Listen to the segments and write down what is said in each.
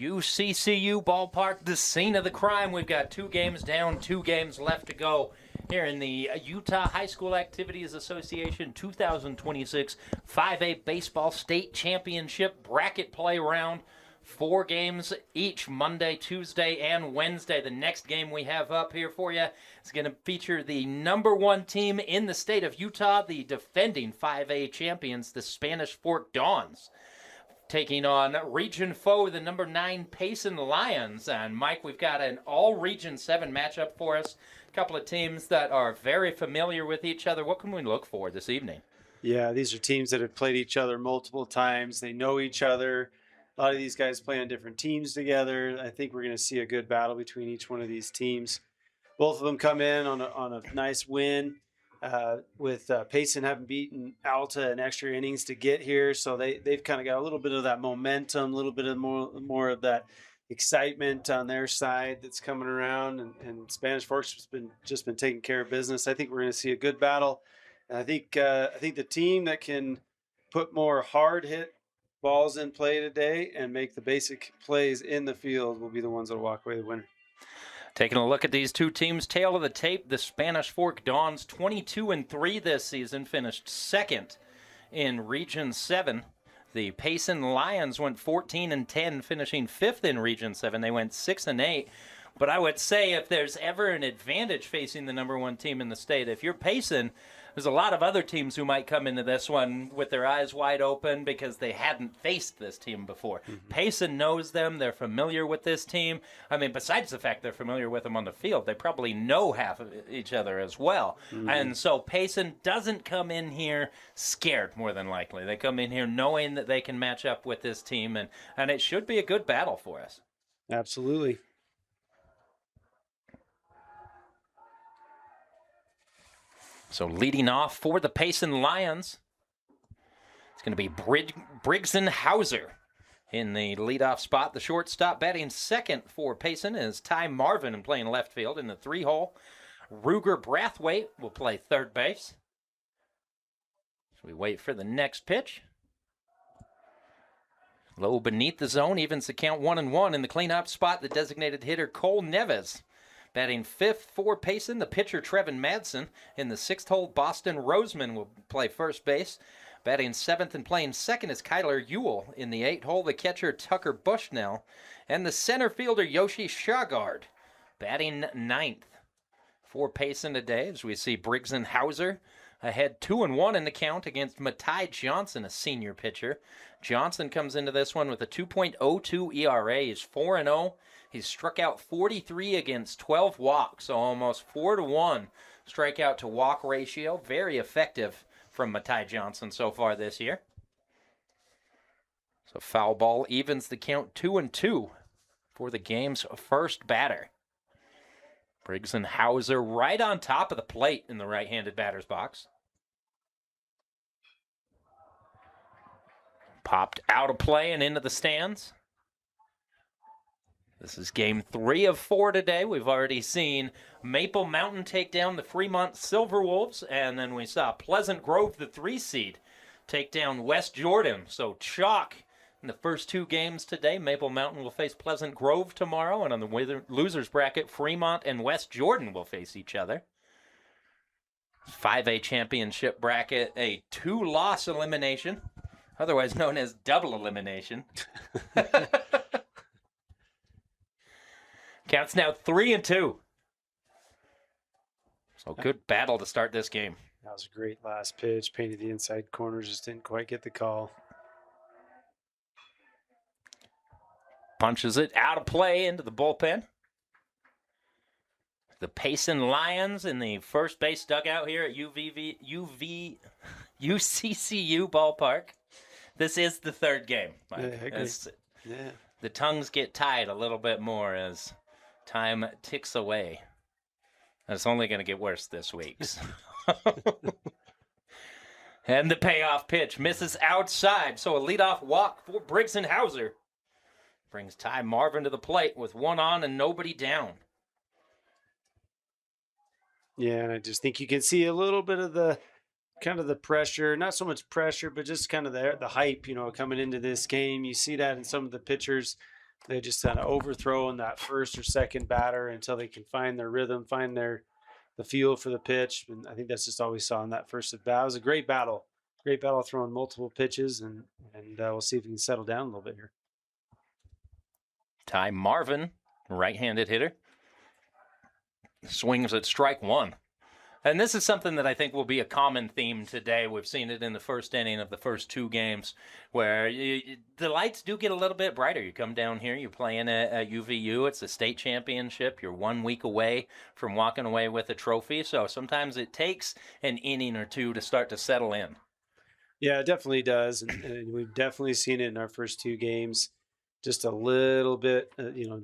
UCCU ballpark, the scene of the crime. We've got 2 games down, 2 games left to go here in the Utah High School Activities Association 2026 5A Baseball State Championship bracket play round. 4 games each, Monday, Tuesday, and Wednesday. The next game we have up here for you is going to feature the number 1 team in the state of Utah, the defending 5A champions, the Spanish Fork Dons, taking on region foe, the number 9 Payson Lions. And Mike, we've got an all Region 7 matchup for us. A couple of teams that are very familiar with each other. What can we look for this evening? Yeah, these are teams that have played each other multiple times. They know each other. A lot of these guys play on different teams together. I think we're going to see a good battle between each one of these teams. Both of them come in on a nice win, with Payson having beaten Alta in extra innings to get here. So they've kind of got a little bit of that momentum, a little bit of more of that excitement on their side that's coming around. And Spanish Fork's just been taking care of business. I think we're going to see a good battle. And I think the team that can put more hard hit balls in play today and make the basic plays in the field will be the ones that will walk away the winner. Taking a look at these 2 teams, tail of the tape, the Spanish Fork Dons 22-3 this season, finished 2nd in Region 7. The Payson Lions went 14-10, finishing 5th in Region 7. They went 6-8. But I would say if there's ever an advantage facing the number 1 team in the state, if you're Payson, there's a lot of other teams who might come into this one with their eyes wide open because they hadn't faced this team before. Mm-hmm. Payson knows them. They're familiar with this team. I mean, besides the fact they're familiar with them on the field, they probably know half of each other as well. Mm-hmm. And so Payson doesn't come in here scared, more than likely. They come in here knowing that they can match up with this team, and it should be a good battle for us. Absolutely. So leading off for the Payson Lions, it's going to be Briggs and Hauser in the leadoff spot. The shortstop batting second for Payson is Ty Marvin and playing left field in the 3-hole. Ruger Brathwaite will play third base. So we wait for the next pitch. Low beneath the zone, evens the count 1-1 in the cleanup spot. The designated hitter Cole Neves. Batting 5th for Payson, the pitcher Trevin Madsen. In the 6th hole, Boston Roseman will play first base. Batting 7th and playing second is Kyler Ewell. In the 8th hole, the catcher Tucker Bushnell. And the center fielder Yoshi Shagard. Batting 9th for Payson today as we see Briggs and Hauser ahead 2-1 in the count against Matai Johnson, a senior pitcher. Johnson comes into this one with a 2.02 ERA. He's 4-0. He's struck out 43 against 12 walks, so almost 4-1 strikeout to walk ratio. Very effective from Matai Johnson so far this year. So foul ball evens the count 2-2 for the game's first batter. Briggs and Hauser right on top of the plate in the right-handed batter's box. Popped out of play and into the stands. This is game 3 of 4 today. We've already seen Maple Mountain take down the Fremont Silverwolves, and then we saw Pleasant Grove, the 3 seed, take down West Jordan. So chalk in the first 2 games today. Maple Mountain will face Pleasant Grove tomorrow, and on the losers bracket, Fremont and West Jordan will face each other. 5A championship bracket, a 2-loss elimination, otherwise known as double elimination. Counts now 3-2. So good battle to start this game. That was a great last pitch. Painted the inside corner, just didn't quite get the call. Punches it out of play into the bullpen. The Payson Lions in the first base dugout here at UCCU ballpark. This is the 3rd game, Mike. Yeah, I agree. Yeah. The tongues get tied a little bit more as time ticks away. And it's only going to get worse this week. And the payoff pitch misses outside. So a leadoff walk for Briggs and Hauser brings Ty Marvin to the plate with 1 on and nobody down. Yeah, and I just think you can see a little bit of the kind of the pressure, not so much pressure, but just kind of the hype, coming into this game. You see that in some of the pitchers They just kind of overthrow in that first or second batter until they can find their rhythm, find the feel for the pitch. And I think that's just all we saw in that first at bat. It was a great battle. Great battle throwing multiple pitches, and we'll see if we can settle down a little bit here. Ty Marvin, right-handed hitter, swings at strike one. And this is something that I think will be a common theme today. We've seen it in the first inning of the first two games where the lights do get a little bit brighter. You come down here, you're playing at UVU. It's a state championship. You're 1 week away from walking away with a trophy. So sometimes it takes an inning or two to start to settle in. Yeah, it definitely does. And we've definitely seen it in our first two games. Just a little bit,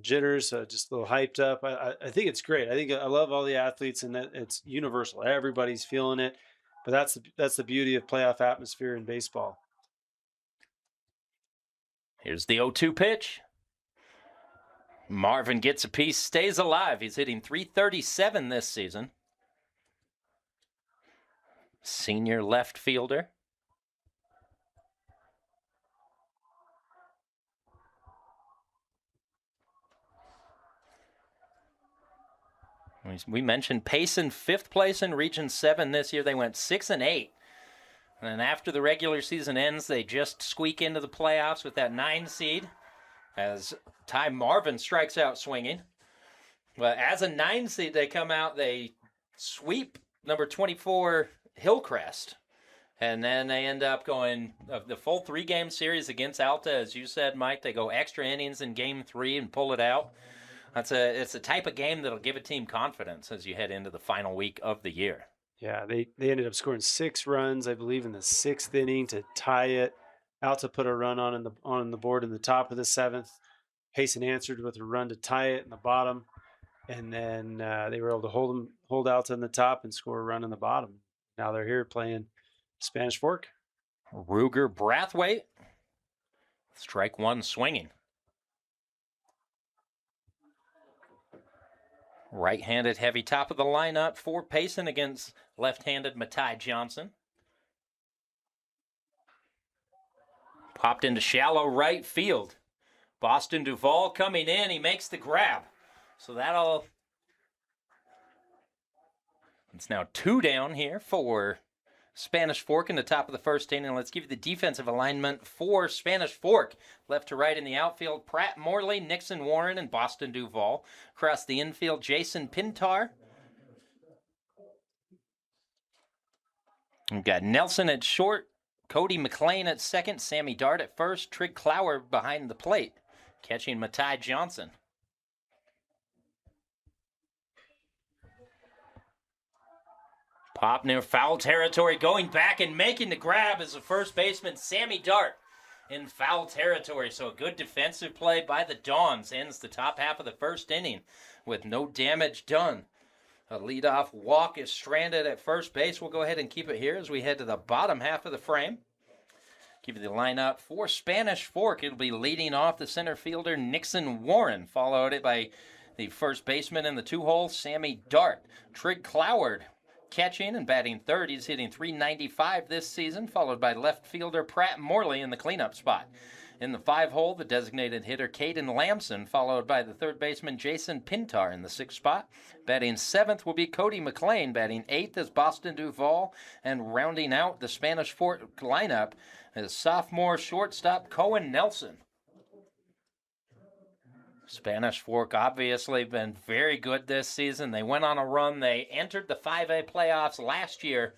jitters, just a little hyped up. I think it's great. I love all the athletes, and that it's universal. Everybody's feeling it, but that's the beauty of playoff atmosphere in baseball. Here's the 0-2 pitch. Marvin gets a piece, stays alive. He's hitting .337 this season. Senior left fielder. We mentioned Payson, 5th place in Region 7 this year. They went 6-8. And then after the regular season ends, they just squeak into the playoffs with that 9 seed as Ty Marvin strikes out swinging. But as a 9 seed, they come out, they sweep number 24 Hillcrest. And then they end up going the full 3-game series against Alta. As you said, Mike, they go extra innings in Game 3 and pull it out. It's a type of game that'll give a team confidence as you head into the final week of the year. Yeah, they ended up scoring 6 runs, I believe, in the 6th inning to tie it. Alta put a run on the board in the top of the 7th. Payson answered with a run to tie it in the bottom, and then they were able to hold Alta in the top and score a run in the bottom. Now they're here playing Spanish Fork. Ruger Brathwaite, strike one swinging. Right-handed heavy top of the lineup for Payson against left-handed Matai Johnson. Popped into shallow right field. Boston Duvall coming in. He makes the grab. So it's now 2 down here for Spanish Fork in the top of the first inning. Let's give you the defensive alignment for Spanish Fork. Left to right in the outfield, Pratt Morley, Nixon Warren, and Boston Duvall. Across the infield, Jason Pintar. We've got Nelson at short, Cody McLean at second, Sammy Dart at first, Trig Clower behind the plate, catching Matai Johnson. Pop near foul territory, going back and making the grab is the first baseman, Sammy Dart, in foul territory. So a good defensive play by the Dons ends the top half of the first inning with no damage done. A leadoff walk is stranded at first base. We'll go ahead and keep it here as we head to the bottom half of the frame. Give you the lineup for Spanish Fork. It'll be leading off the center fielder, Nixon Warren, followed by the first baseman in the 2-hole, Sammy Dart. Trig Cloward catching and batting third. He's hitting .395 this season, followed by left fielder Pratt Morley in the cleanup spot. In the 5-hole, the designated hitter Caden Lamson, followed by the third baseman Jason Pintar in the 6th spot. Batting 7th will be Cody McLean. Batting 8th is Boston Duvall. And rounding out the Spanish Fork lineup is sophomore shortstop Cohen Nelson. Spanish Fork obviously been very good this season. They went on a run. They entered the 5A playoffs last year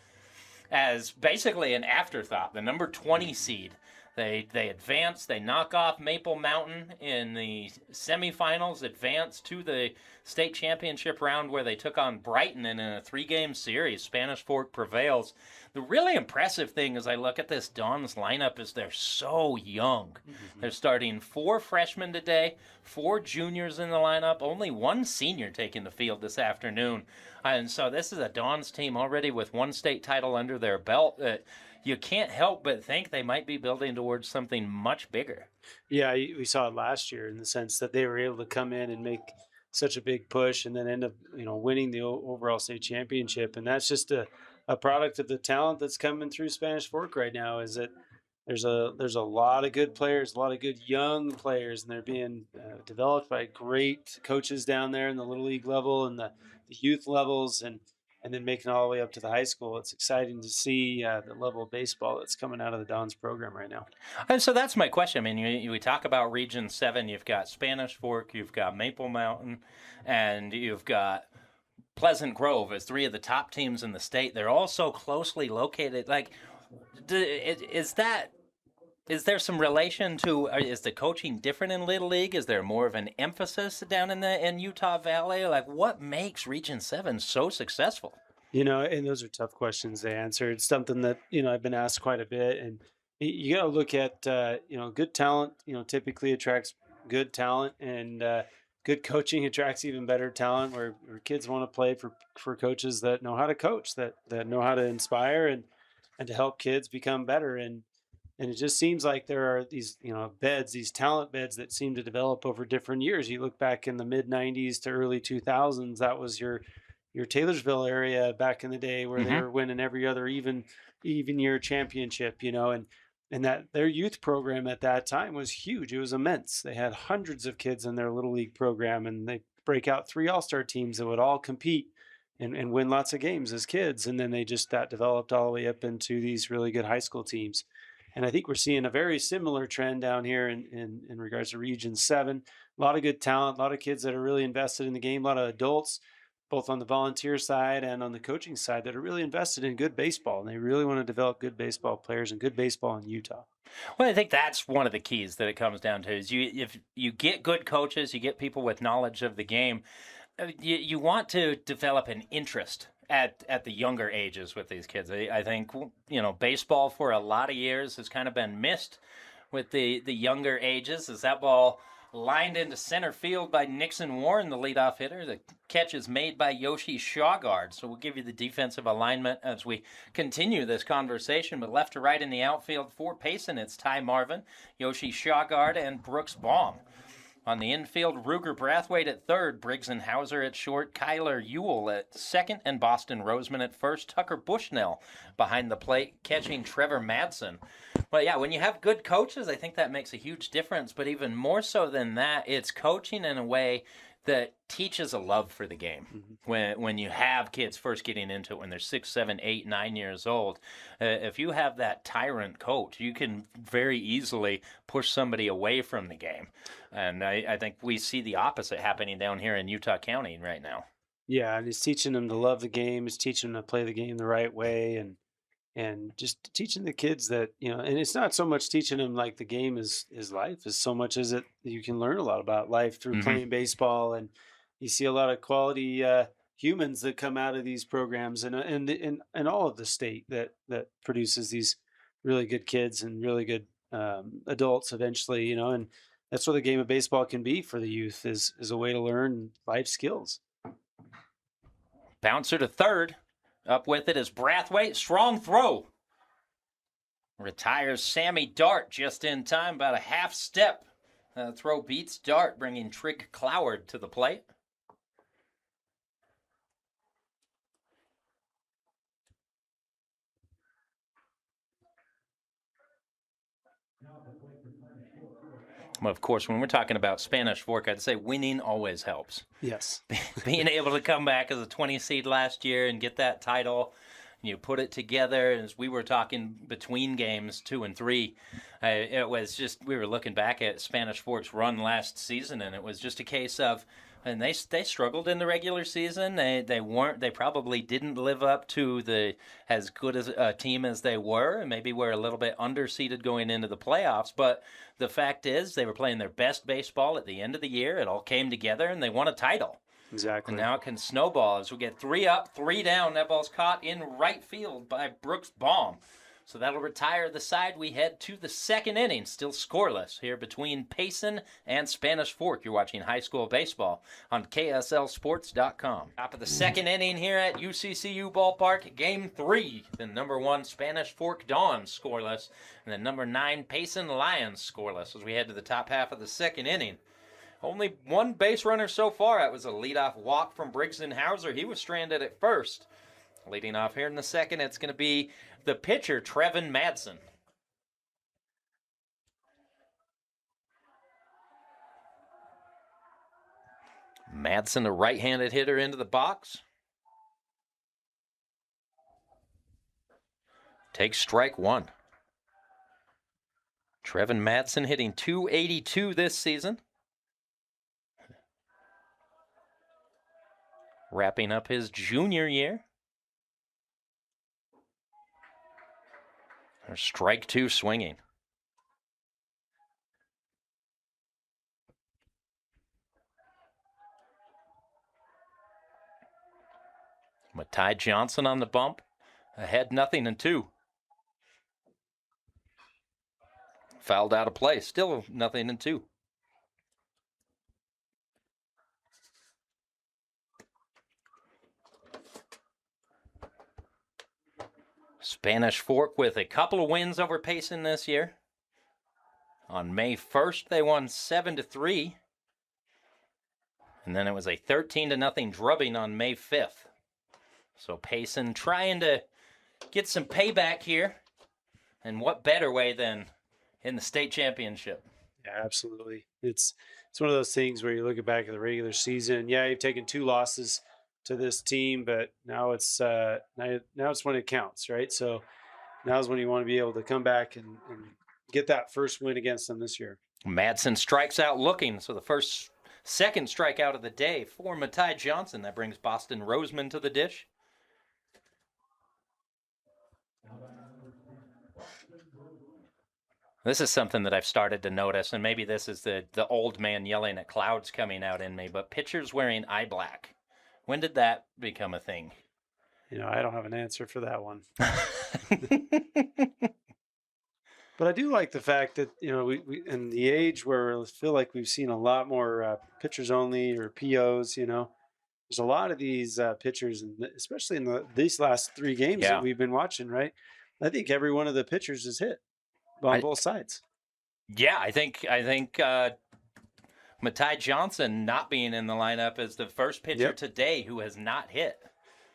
as basically an afterthought, the number 20 seed. They advance. They knock off Maple Mountain in the semifinals, advance to the state championship round where they took on Brighton, and in a 3-game series, Spanish Fork prevails. The really impressive thing as I look at this Dons lineup is they're so young. Mm-hmm. They're starting 4 freshmen today, 4 juniors in the lineup, only 1 senior taking the field this afternoon. And so this is a Dons team already with 1 state title under their belt. You can't help but think they might be building towards something much bigger. Yeah, we saw it last year in the sense that they were able to come in and make such a big push and then end up, winning the overall state championship. And that's just a product of the talent that's coming through Spanish Fork right now. Is that there's a lot of good players, a lot of good young players, and they're being developed by great coaches down there in the little league level and the youth levels, and then making it all the way up to the high school. It's exciting to see the level of baseball that's coming out of the Dons program right now. And so that's my question. I mean, we talk about Region 7. You've got Spanish Fork, you've got Maple Mountain, and you've got Pleasant Grove as three of the top teams in the state. They're all so closely located. Like, is there some relation to, is the coaching different in Little League? Is there more of an emphasis down in Utah Valley? Like, what makes Region 7 so successful? And those are tough questions to answer. It's something that, I've been asked quite a bit. And you got to look at, good talent, typically attracts good talent, and good coaching attracts even better talent where kids want to play for coaches that know how to coach, that know how to inspire and to help kids become better. And it just seems like there are these, these talent beds that seem to develop over different years. You look back in the mid 90s to early 2000s, that was your Taylorsville area back in the day where they Mm-hmm. were winning every other even year championship, and that their youth program at that time was huge. It was immense. They had hundreds of kids in their little league program, and they break out 3 all-star teams that would all compete and win lots of games as kids. And then that developed all the way up into these really good high school teams. And I think we're seeing a very similar trend down here in regards to Region 7. A lot of good talent, a lot of kids that are really invested in the game, a lot of adults, both on the volunteer side and on the coaching side, that are really invested in good baseball. And they really want to develop good baseball players and good baseball in Utah. Well, I think that's one of the keys that it comes down to is if you get good coaches, you get people with knowledge of the game, you want to develop an interest at the younger ages with these kids. I think, baseball for a lot of years has kind of been missed with the younger ages as that ball lined into center field by Nixon Warren, the leadoff hitter. The catch is made by Yoshi Shawgard. So we'll give you the defensive alignment as we continue this conversation. But left to right in the outfield for Payson, it's Ty Marvin, Yoshi Shawgard, and Brooks Baum. On the infield, Ruger Brathwaite at third, Briggs and Hauser at short, Kyler Ewell at second, and Boston Roseman at first. Tucker Bushnell behind the plate, catching Trevor Madsen. Well, yeah, when you have good coaches, I think that makes a huge difference. But even more so than that, it's coaching in a way that teaches a love for the game. Mm-hmm. When you have kids first getting into it when they're 6, 7, 8, 9 years old, if you have that tyrant coach, you can very easily push somebody away from the game. And I think we see the opposite happening down here in Utah County right now. Yeah, and it's teaching them to love the game. It's teaching them to play the game the right way, and just teaching the kids that, and it's not so much teaching them like the game is life, as so much as it you can learn a lot about life through playing baseball. And you see a lot of quality humans that come out of these programs and all of the state that produces these really good kids and really good adults eventually, and that's what the game of baseball can be for the youth, is a way to learn life skills. Bouncer to third. Up with it is Brathwaite. Strong throw. Retires Sammy Dart just in time, about a half step. Throw beats Dart, bringing Trig Cloward to the plate. Well, of course, when we're talking about Spanish Fork, I'd say winning always helps. Yes. Being able to come back as a 20 seed last year and get that title, you put it together. As we were talking between games 2 and 3, it was just, we were looking back at Spanish Fork's run last season, and it was just a case of, and they struggled in the regular season. They probably didn't live up to as good as a team as they were, and maybe were a little bit underseeded going into the playoffs. But the fact is, they were playing their best baseball at the end of the year. It all came together, and they won a title. Exactly. And now it can snowball as we get 3 up, 3 down. That ball's caught in right field by Brooks Baum. So that'll retire the side. We head to the second inning, still scoreless here between Payson and Spanish Fork. You're watching high school baseball on KSLSports.com. Top of the second inning here at UCCU Ballpark, Game 3. The number 1 Spanish Fork Dons scoreless, and the number 9 Payson Lions scoreless as we head to the top half of the second inning. Only one base runner so far. That was a leadoff walk from Briggs and Hauser. He was stranded at first. Leading off here in the second, it's going to be the pitcher, Trevin Madsen. Madsen, a right-handed hitter, into the box. Takes strike one. Trevin Madsen hitting .282 this season. Wrapping up his junior year. There's strike two swinging. Matai Johnson on the bump. Ahead 0-2. Fouled out of play. Still 0-2. Spanish Fork with a couple of wins over Payson this year. On May 1st, they won 7-3. And then it was a 13-0 drubbing on May 5th. So Payson trying to get some payback here. And what better way than in the state championship? Yeah, absolutely. It's one of those things where you look back at the regular season. Yeah, you've taken 2 losses to this team, but now it's when it counts, right? So now's when you want to be able to come back and get that first win against them this year. Madsen strikes out looking, so the second strikeout of the day for Matai Johnson. That brings Boston Roseman to the dish. This is something that I've started to notice, and maybe this is the old man yelling at clouds coming out in me, but pitchers wearing eye black. When did that become a thing? I don't have an answer for that one. But I do like the fact that, we in the age where I feel like we've seen a lot more pitchers only or POs, there's a lot of these pitchers, and especially in these last 3 games that we've been watching, right? I think every one of the pitchers is hit on both sides. Yeah, I think Matai Johnson not being in the lineup is the first pitcher today who has not hit.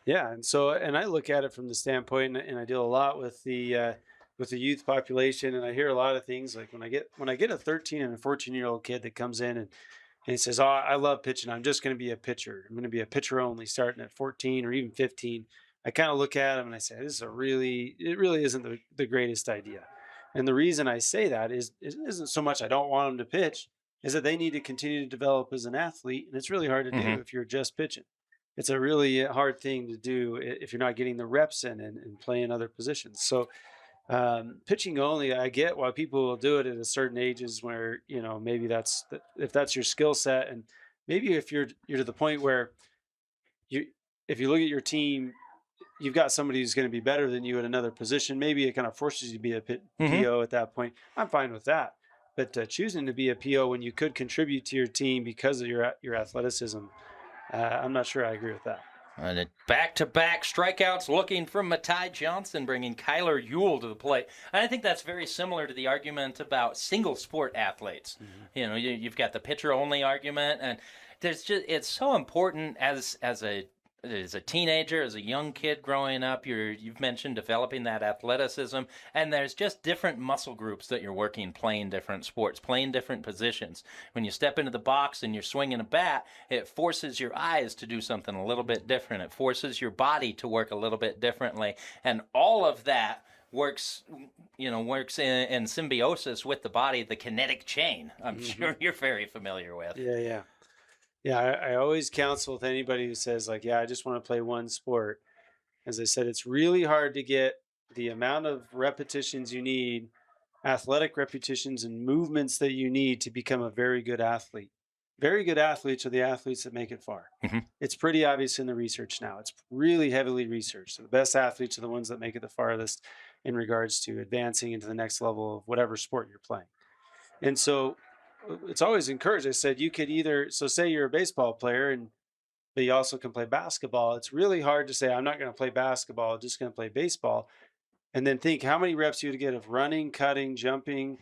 Yeah, and I look at it from the standpoint, and I deal a lot with the youth population, and I hear a lot of things like when I get a 13 and a 14-year-old kid that comes in and he says, "Oh, I love pitching. I'm just going to be a pitcher. I'm going to be a pitcher only, starting at 14 or even 15." I kind of look at him and I say, "It really isn't the greatest idea." And the reason I say that isn't so much I don't want them to pitch, is that they need to continue to develop as an athlete, and it's really hard to do if you're just pitching. It's a really hard thing to do if you're not getting the reps in and playing other positions. So pitching only, I get why people will do it at a certain ages where, maybe if that's your skill set, and maybe if you're to the point where if you look at your team, you've got somebody who's going to be better than you at another position. Maybe it kind of forces you to be a PO at that point. I'm fine with that. But choosing to be a PO when you could contribute to your team because of your athleticism, I'm not sure I agree with that. And back-to-back strikeouts looking from Matai Johnson, bringing Kyler Ewell to the plate. And I think that's very similar to the argument about single-sport athletes. Mm-hmm. You've got the pitcher-only argument, and it's so important as a teenager, as a young kid growing up. You've mentioned developing that athleticism, and there's just different muscle groups that you're working playing different sports, playing different positions. When you step into the box and you're swinging a bat, it forces your eyes to do something a little bit different. It forces your body to work a little bit differently, and all of that works in symbiosis with the body, the kinetic chain. I'm sure you're very familiar with. Yeah. Yeah, I always counsel with anybody who says, like, I just want to play one sport. As I said, it's really hard to get the amount of repetitions you need, athletic repetitions and movements that you need to become a very good athlete. Very good athletes are the athletes that make it far. Mm-hmm. It's pretty obvious in the research now. It's really heavily researched. So the best athletes are the ones that make it the farthest in regards to advancing into the next level of whatever sport you're playing. And so it's always encouraged. I said you could say you're a baseball player but you also can play basketball. It's really hard to say I'm not going to play basketball, I'm just going to play baseball, and then think how many reps you would get of running, cutting, jumping,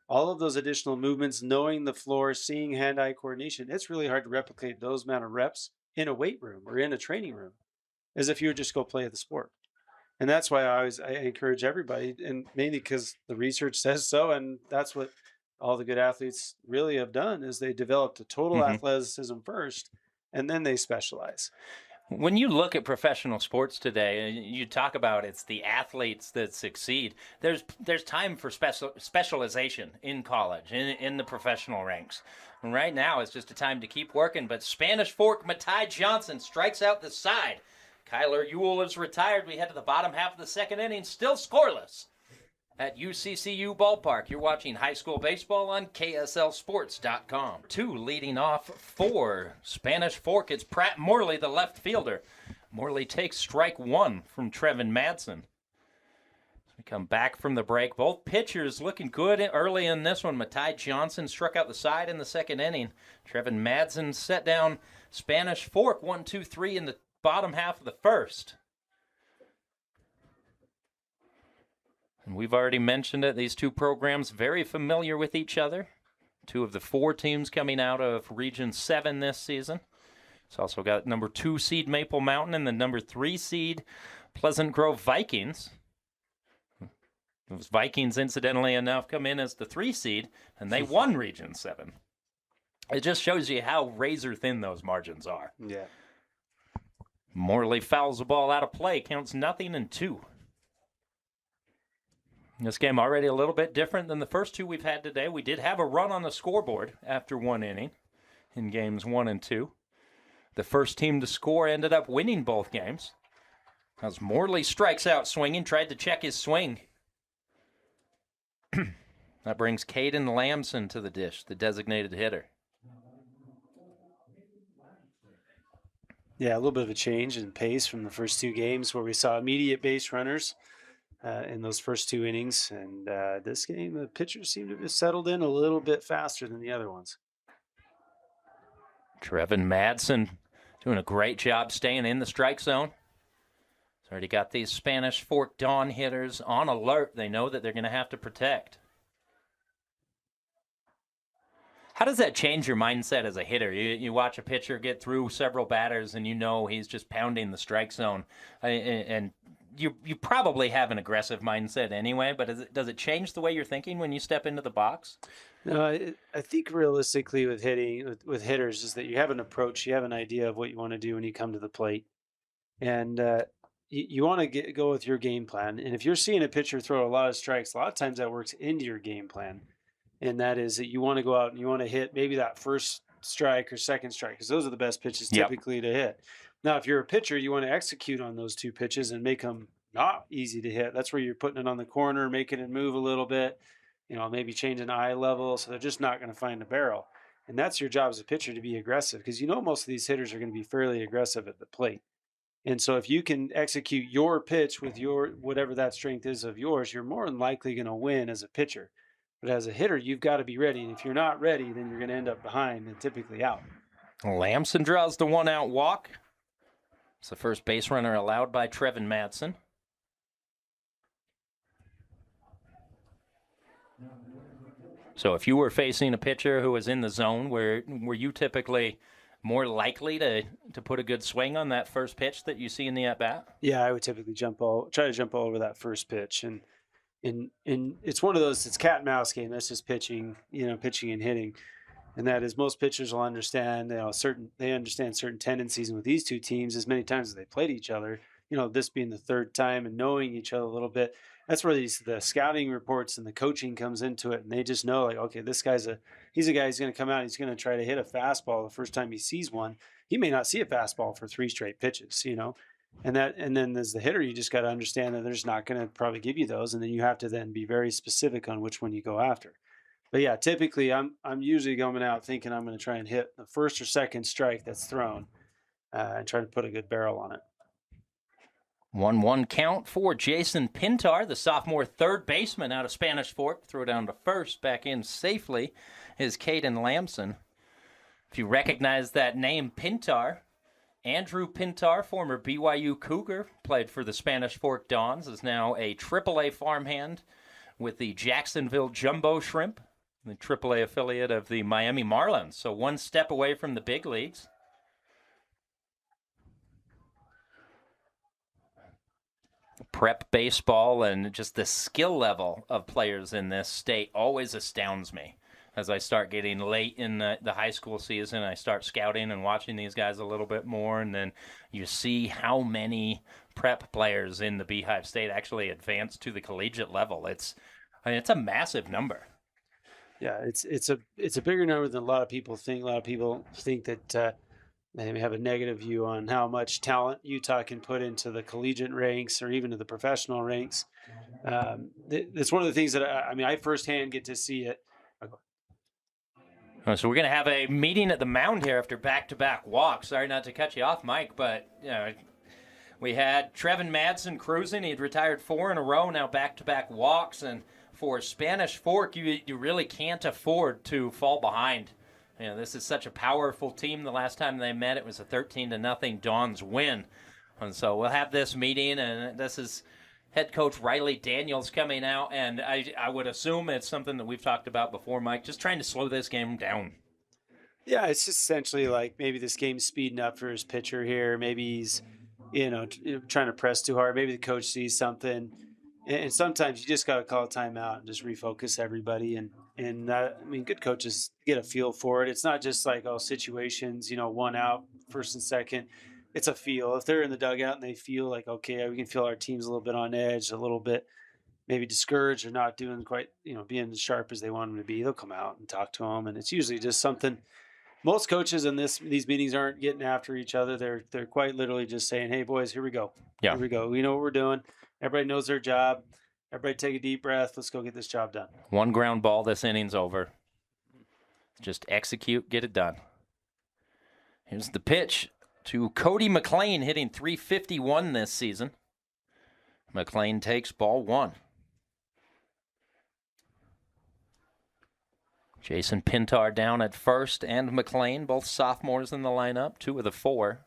all of those additional movements, knowing the floor, seeing hand-eye coordination. It's really hard to replicate those amount of reps in a weight room or in a training room as if you would just go play the sport. And that's why I encourage everybody, and mainly because the research says so, and that's what all the good athletes really have done, is they developed a total athleticism first, and then they specialize. When you look at professional sports today, you talk about it's the athletes that succeed. There's time for specialization in college, in the professional ranks. And right now, it's just a time to keep working. But Spanish Fork, Matai Johnson strikes out the side. Kyler Ewell is retired. We head to the bottom half of the second inning, still scoreless. At UCCU Ballpark, you're watching high school baseball on KSLSports.com. 2 leading off for Spanish Fork. It's Pratt Morley, the left fielder. Morley takes strike 1 from Trevin Madsen. We come back from the break. Both pitchers looking good early in this one. Matai Johnson struck out the side in the second inning. Trevin Madsen set down Spanish Fork 1-2-3 in the bottom half of the first. And we've already mentioned it. These two programs very familiar with each other. 2 of the 4 teams coming out of Region 7 this season. It's also got number 2 seed Maple Mountain and the number 3 seed Pleasant Grove Vikings. Those Vikings, incidentally enough, come in as the 3 seed, and they won Region 7. It just shows you how razor thin those margins are. Yeah. Morley fouls the ball out of play, counts 0-2. This game already a little bit different than the first 2 we've had today. We did have a run on the scoreboard after 1 inning in games 1 and 2. The first team to score ended up winning both games. As Morley strikes out swinging, tried to check his swing. That brings Caden Lamson to the dish, the designated hitter. Yeah, a little bit of a change in pace from the first 2 games where we saw immediate base runners in those first 2 innings. And this game, the pitchers seem to have settled in a little bit faster than the other ones. Trevin Madsen doing a great job staying in the strike zone. He's already got these Spanish Fork Dawn hitters on alert. They know that they're going to have to protect. How does that change your mindset as a hitter? You watch a pitcher get through several batters and you know he's just pounding the strike zone. And you probably have an aggressive mindset anyway, but does it change the way you're thinking when you step into the box? No, I think realistically with hitting, with hitters, is that you have an approach, you have an idea of what you want to do when you come to the plate. And you want to go with your game plan. And if you're seeing a pitcher throw a lot of strikes, a lot of times that works into your game plan. And that is that you want to go out and you want to hit maybe that first strike or second strike, because those are the best pitches typically to hit. Now, if you're a pitcher, you want to execute on those 2 pitches and make them not easy to hit. That's where you're putting it on the corner, making it move a little bit, maybe changing eye level so they're just not going to find the barrel. And that's your job as a pitcher, to be aggressive, because most of these hitters are going to be fairly aggressive at the plate. And so if you can execute your pitch with your whatever that strength is of yours, you're more than likely going to win as a pitcher. But as a hitter, you've got to be ready. And if you're not ready, then you're going to end up behind and typically out. Lamson draws the 1-out walk. It's the first base runner allowed by Trevin Madsen. So if you were facing a pitcher who was in the zone, were you typically more likely to put a good swing on that first pitch that you see in the at-bat? Yeah, I would typically try to jump all over that first pitch. And it's one of those, it's cat and mouse game. That's just pitching and hitting. And that is, most pitchers will understand, they understand certain tendencies. And with these 2 teams, as many times as they played each other, this being the 3rd time and knowing each other a little bit, that's where the scouting reports and the coaching comes into it. And they just know, like, okay, this he's a guy who's going to come out, he's going to try to hit a fastball the first time he sees one. He may not see a fastball for 3 straight pitches, And then as the hitter, you just got to understand that they're just not going to probably give you those. And then you have to then be very specific on which one you go after. But yeah, typically I'm usually going out thinking I'm going to try and hit the first or second strike that's thrown and try to put a good barrel on it. 1-1 count for Jason Pintar, the sophomore 3rd baseman out of Spanish Fork. Throw down to first, back in safely is Caden Lamson. If you recognize that name, Pintar, Andrew Pintar, former BYU Cougar, played for the Spanish Fork Dons, is now a AAA farmhand with the Jacksonville Jumbo Shrimp, the AAA affiliate of the Miami Marlins. So 1 step away from the big leagues. Prep baseball and just the skill level of players in this state always astounds me. as I start getting late in the high school season. I start scouting and watching these guys a little bit more, and then you see how many prep players in the Beehive State actually advance to the collegiate level. It's a massive number. Yeah, it's a bigger number than a lot of people think. A lot of people think that they may have a negative view on how much talent Utah can put into the collegiate ranks or even to the professional ranks. It's one of the things that I firsthand get to see it. So we're going to have a meeting at the mound here after back-to-back walks. Sorry not to cut you off, Mike, but we had Trevin Madsen cruising. He'd retired 4 in a row, now back-to-back walks. And for Spanish Fork, you really can't afford to fall behind. This is such a powerful team. The last time they met, it was a 13-0 Dons win. And so we'll have this meeting, and this is head coach Riley Daniels coming out, and I would assume it's something that we've talked about before, Mike, just trying to slow this game down. Yeah, it's just essentially like maybe this game's speeding up for his pitcher here. Maybe he's, trying to press too hard. Maybe the coach sees something. And sometimes you just got to call a timeout and just refocus everybody. And good coaches get a feel for it. It's not just like, situations, 1 out, first and second. It's a feel. If they're in the dugout and they feel like, okay, we can feel our team's a little bit on edge, a little bit maybe discouraged or not doing quite, being as sharp as they want them to be, they'll come out and talk to them. And it's usually just something. Most coaches in these meetings aren't getting after each other. They're quite literally just saying, hey, boys, here we go. Yeah. Here we go. We know what we're doing. Everybody knows their job. Everybody take a deep breath. Let's go get this job done. 1 ground ball, this inning's over. Just execute, get it done. Here's the pitch to Cody McLean, hitting .351 this season. McLean takes ball 1. Jason Pintar down at first, and McLean, both sophomores in the lineup, 2 of the 4.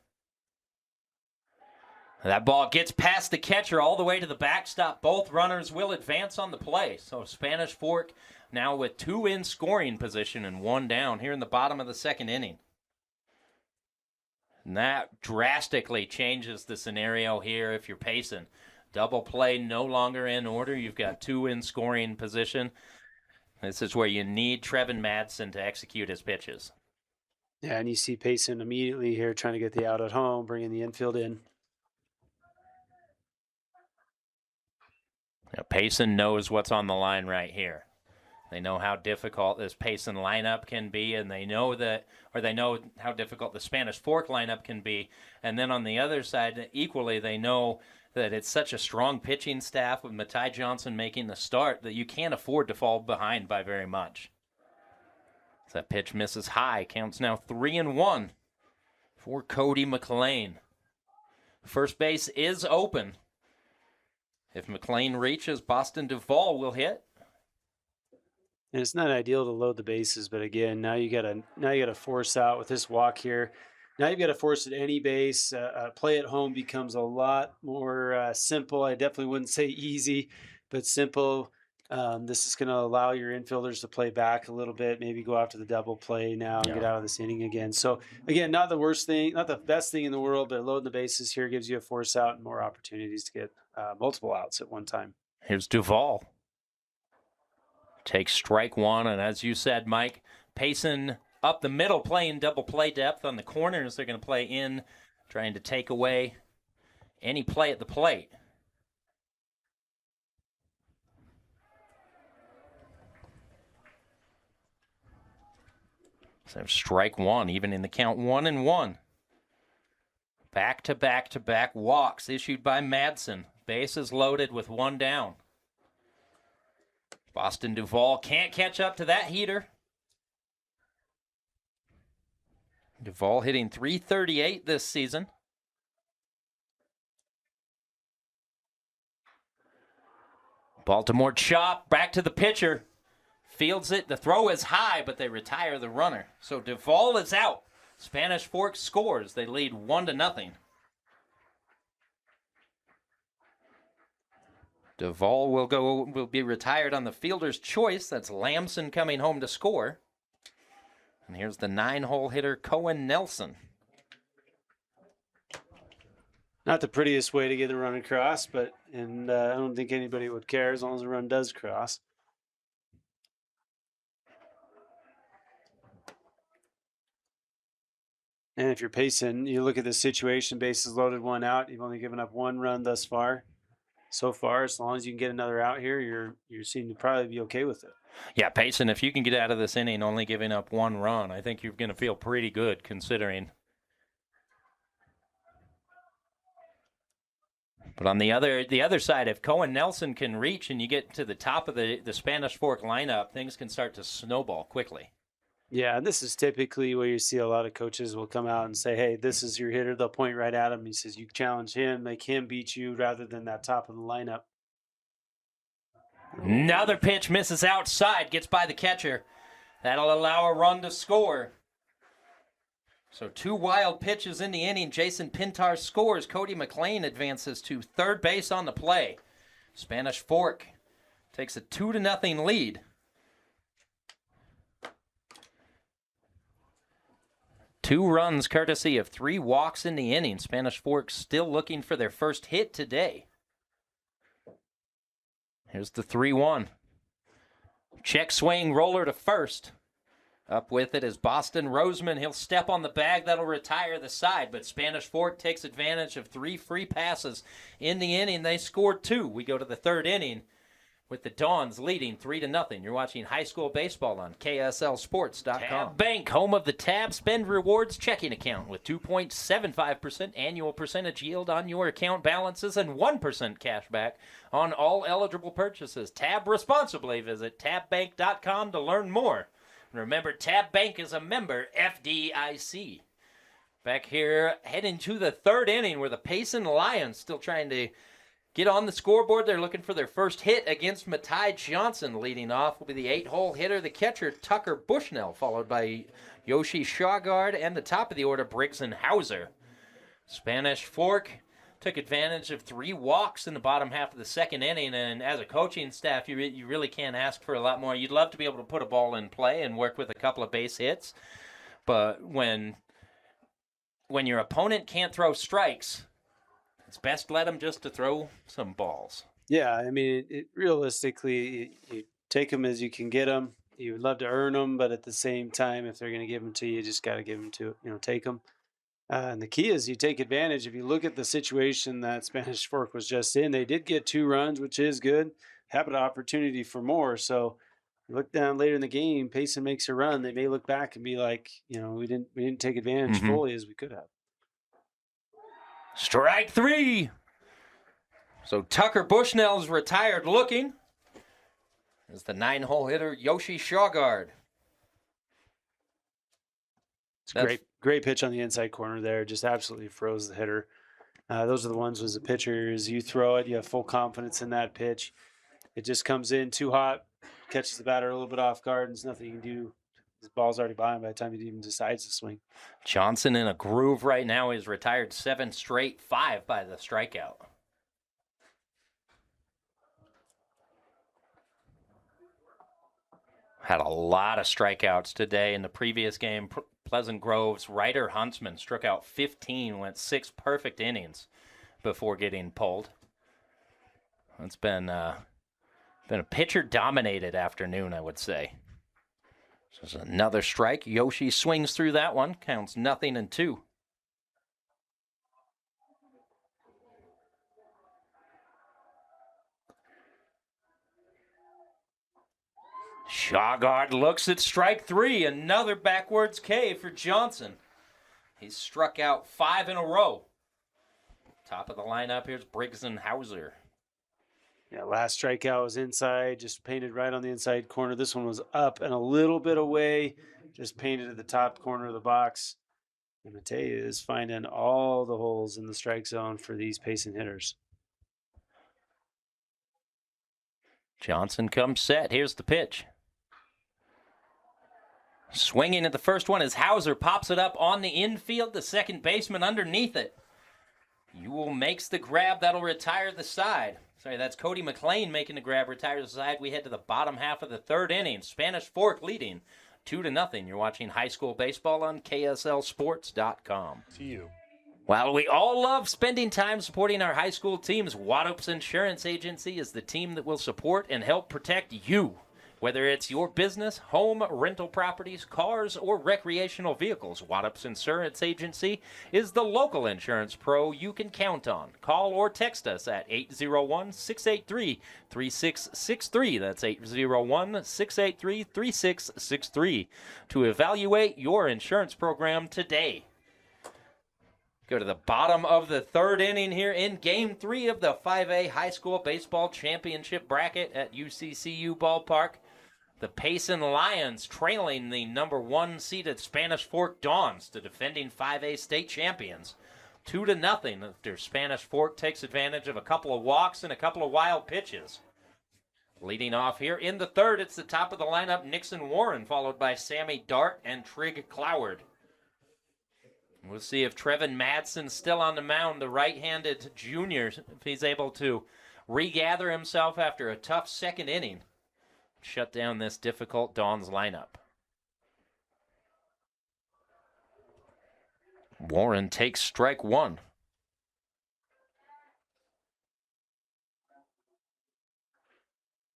That ball gets past the catcher all the way to the backstop. Both runners will advance on the play. So Spanish Fork now with 2 in scoring position and 1 down here in the bottom of the 2nd inning. And that drastically changes the scenario here if you're Payson. Double play no longer in order. You've got 2 in scoring position. This is where you need Trevin Madsen to execute his pitches. Yeah, and you see Payson immediately here trying to get the out at home, bringing the infield in. Now, Payson knows what's on the line right here. They know how difficult this Payson lineup can be, and they know how difficult the Spanish Fork lineup can be. And then on the other side, equally, they know that it's such a strong pitching staff with Matai Johnson making the start that you can't afford to fall behind by very much. So that pitch misses high. Counts now 3-1 for Cody McLean. First base is open. If McLean reaches, Boston Duvall will hit. And it's not ideal to load the bases, but again, now you gotta force out with this walk here. Now you've got to force at any base. Play at home becomes a lot more simple. I definitely wouldn't say easy, but simple. This is going to allow your infielders to play back a little bit, maybe go after the double play now and get out of this inning again. So again, not the worst thing, not the best thing in the world, but loading the bases here gives you a force out and more opportunities to get multiple outs at one time. Here's Duvall. Takes strike 1, and as you said, Mike, Payson up the middle playing double play depth. On the corners, they're going to play in, trying to take away any play at the plate. So strike 1, even in the count 1-1. Back-to-back-to-back walks issued by Madsen. Bases loaded with 1 down. Boston Duvall can't catch up to that heater. Duvall hitting .338 this season. Baltimore chop, back to the pitcher. Fields it. The throw is high, but they retire the runner. So Duvall is out. Spanish Fork scores. They lead 1-0. Duvall will be retired on the fielder's choice. That's Lamson coming home to score. And here's the 9-hole hitter, Cohen Nelson. Not the prettiest way to get the run across, but I don't think anybody would care as long as the run does cross. And if you're Payson, you look at the situation, bases loaded, one out. You've only given up one run thus far. So far, as long as you can get another out here, you seem to probably be okay with it. Yeah, Payson, if you can get out of this inning only giving up one run, I think you're going to feel pretty good considering. But on the other side, if Cohen Nelson can reach and you get to the top of the Spanish Fork lineup, things can start to snowball quickly. Yeah, and this is typically where you see a lot of coaches will come out and say, hey, this is your hitter. They'll point right at him. He says, you challenge him, make him beat you rather than that top of the lineup. Another pitch misses outside, gets by the catcher. That'll allow a run to score. So 2 wild pitches in the inning. Jason Pintar scores. Cody McLean advances to third base on the play. Spanish Fork takes a 2-0 lead. 2 runs courtesy of 3 walks in the inning. Spanish Fork still looking for their first hit today. Here's the 3-1. Check swing roller to first. Up with it is Boston Roseman. He'll step on the bag. That'll retire the side. But Spanish Fork takes advantage of 3 free passes in the inning. They scored 2. We go to the 3rd inning with the Dons leading 3-0. You're watching high school baseball on KSLSports.com. Tab Bank, home of the Tab Spend Rewards checking account with 2.75% annual percentage yield on your account balances and 1% cash back on all eligible purchases. Tab responsibly. Visit tabbank.com to learn more. Remember, Tab Bank is a member FDIC. Back here, heading to the 3rd inning where the Payson Lions still trying to get on the scoreboard. They're looking for their first hit against Matai Johnson. Leading off will be the 8-hole hitter, the catcher, Tucker Bushnell, followed by Yoshi Shawgard, and the top of the order, Briggs and Hauser. Spanish Fork took advantage of 3 walks in the bottom half of the 2nd inning, and as a coaching staff, you really can't ask for a lot more. You'd love to be able to put a ball in play and work with a couple of base hits, but when your opponent can't throw strikes, it's best let them just to throw some balls. Yeah, I mean, realistically, you take them as you can get them. You would love to earn them, but at the same time, if they're going to give them to you, you just got to give them to, take them. And the key is you take advantage. If you look at the situation that Spanish Fork was just in, they did get 2 runs, which is good. Have an opportunity for more. So you look down later in the game, Payson makes a run. They may look back and be like, we didn't take advantage fully as we could have. Strike 3. So Tucker Bushnell's retired looking as the 9-hole hitter Yoshi Shawgard. It's great pitch on the inside corner there. Just absolutely froze the hitter. Those are the ones as a pitcher, as you throw it, you have full confidence in that pitch. It just comes in too hot, catches the batter a little bit off guard, and there's nothing you can do. His ball's already by him by the time he even decides to swing. Johnson in a groove right now. He's retired 7 straight, 5 by the strikeout. Had a lot of strikeouts today. In the previous game, Pleasant Grove's Ryder Huntsman struck out 15, went 6 perfect innings before getting pulled. It's been a pitcher-dominated afternoon, I would say. So there's another strike. Yoshi swings through that one. Counts 0-2. Shawgard looks at strike 3. Another backwards K for Johnson. He's struck out 5 in a row. Top of the lineup, here's Briggs and Hauser. Yeah, last strikeout was inside, just painted right on the inside corner. This one was up and a little bit away, just painted at the top corner of the box. And Matei is finding all the holes in the strike zone for these Payson hitters. Johnson comes set. Here's the pitch. Swinging at the first one as Hauser pops it up on the infield. The second baseman underneath it. Ewell makes the grab. That'll retire the side. Sorry, that's Cody McLean making the grab, retires the side. We head to the bottom half of the 3rd inning. Spanish Fork leading 2-0. You're watching high school baseball on KSLSports.com. To you. While we all love spending time supporting our high school teams, Waddup's Insurance Agency is the team that will support and help protect you. Whether it's your business, home, rental properties, cars, or recreational vehicles, Waddup's Insurance Agency is the local insurance pro you can count on. Call or text us at 801-683-3663. That's 801-683-3663 to evaluate your insurance program today. Go to the bottom of the third inning here in Game 3 of the 5A High School Baseball Championship bracket at UCCU Ballpark. The Payson Lions trailing the number 1 seeded Spanish Fork Dons, the defending 5A state champions, 2-0 after Spanish Fork takes advantage of a couple of walks and a couple of wild pitches. Leading off here in the third, it's the top of the lineup, Nixon Warren, followed by Sammy Dart and Trig Cloward. We'll see if Trevin Madsen's still on the mound, the right-handed junior, if he's able to regather himself after a tough second inning. Shut down this difficult Dons lineup. Warren takes strike 1.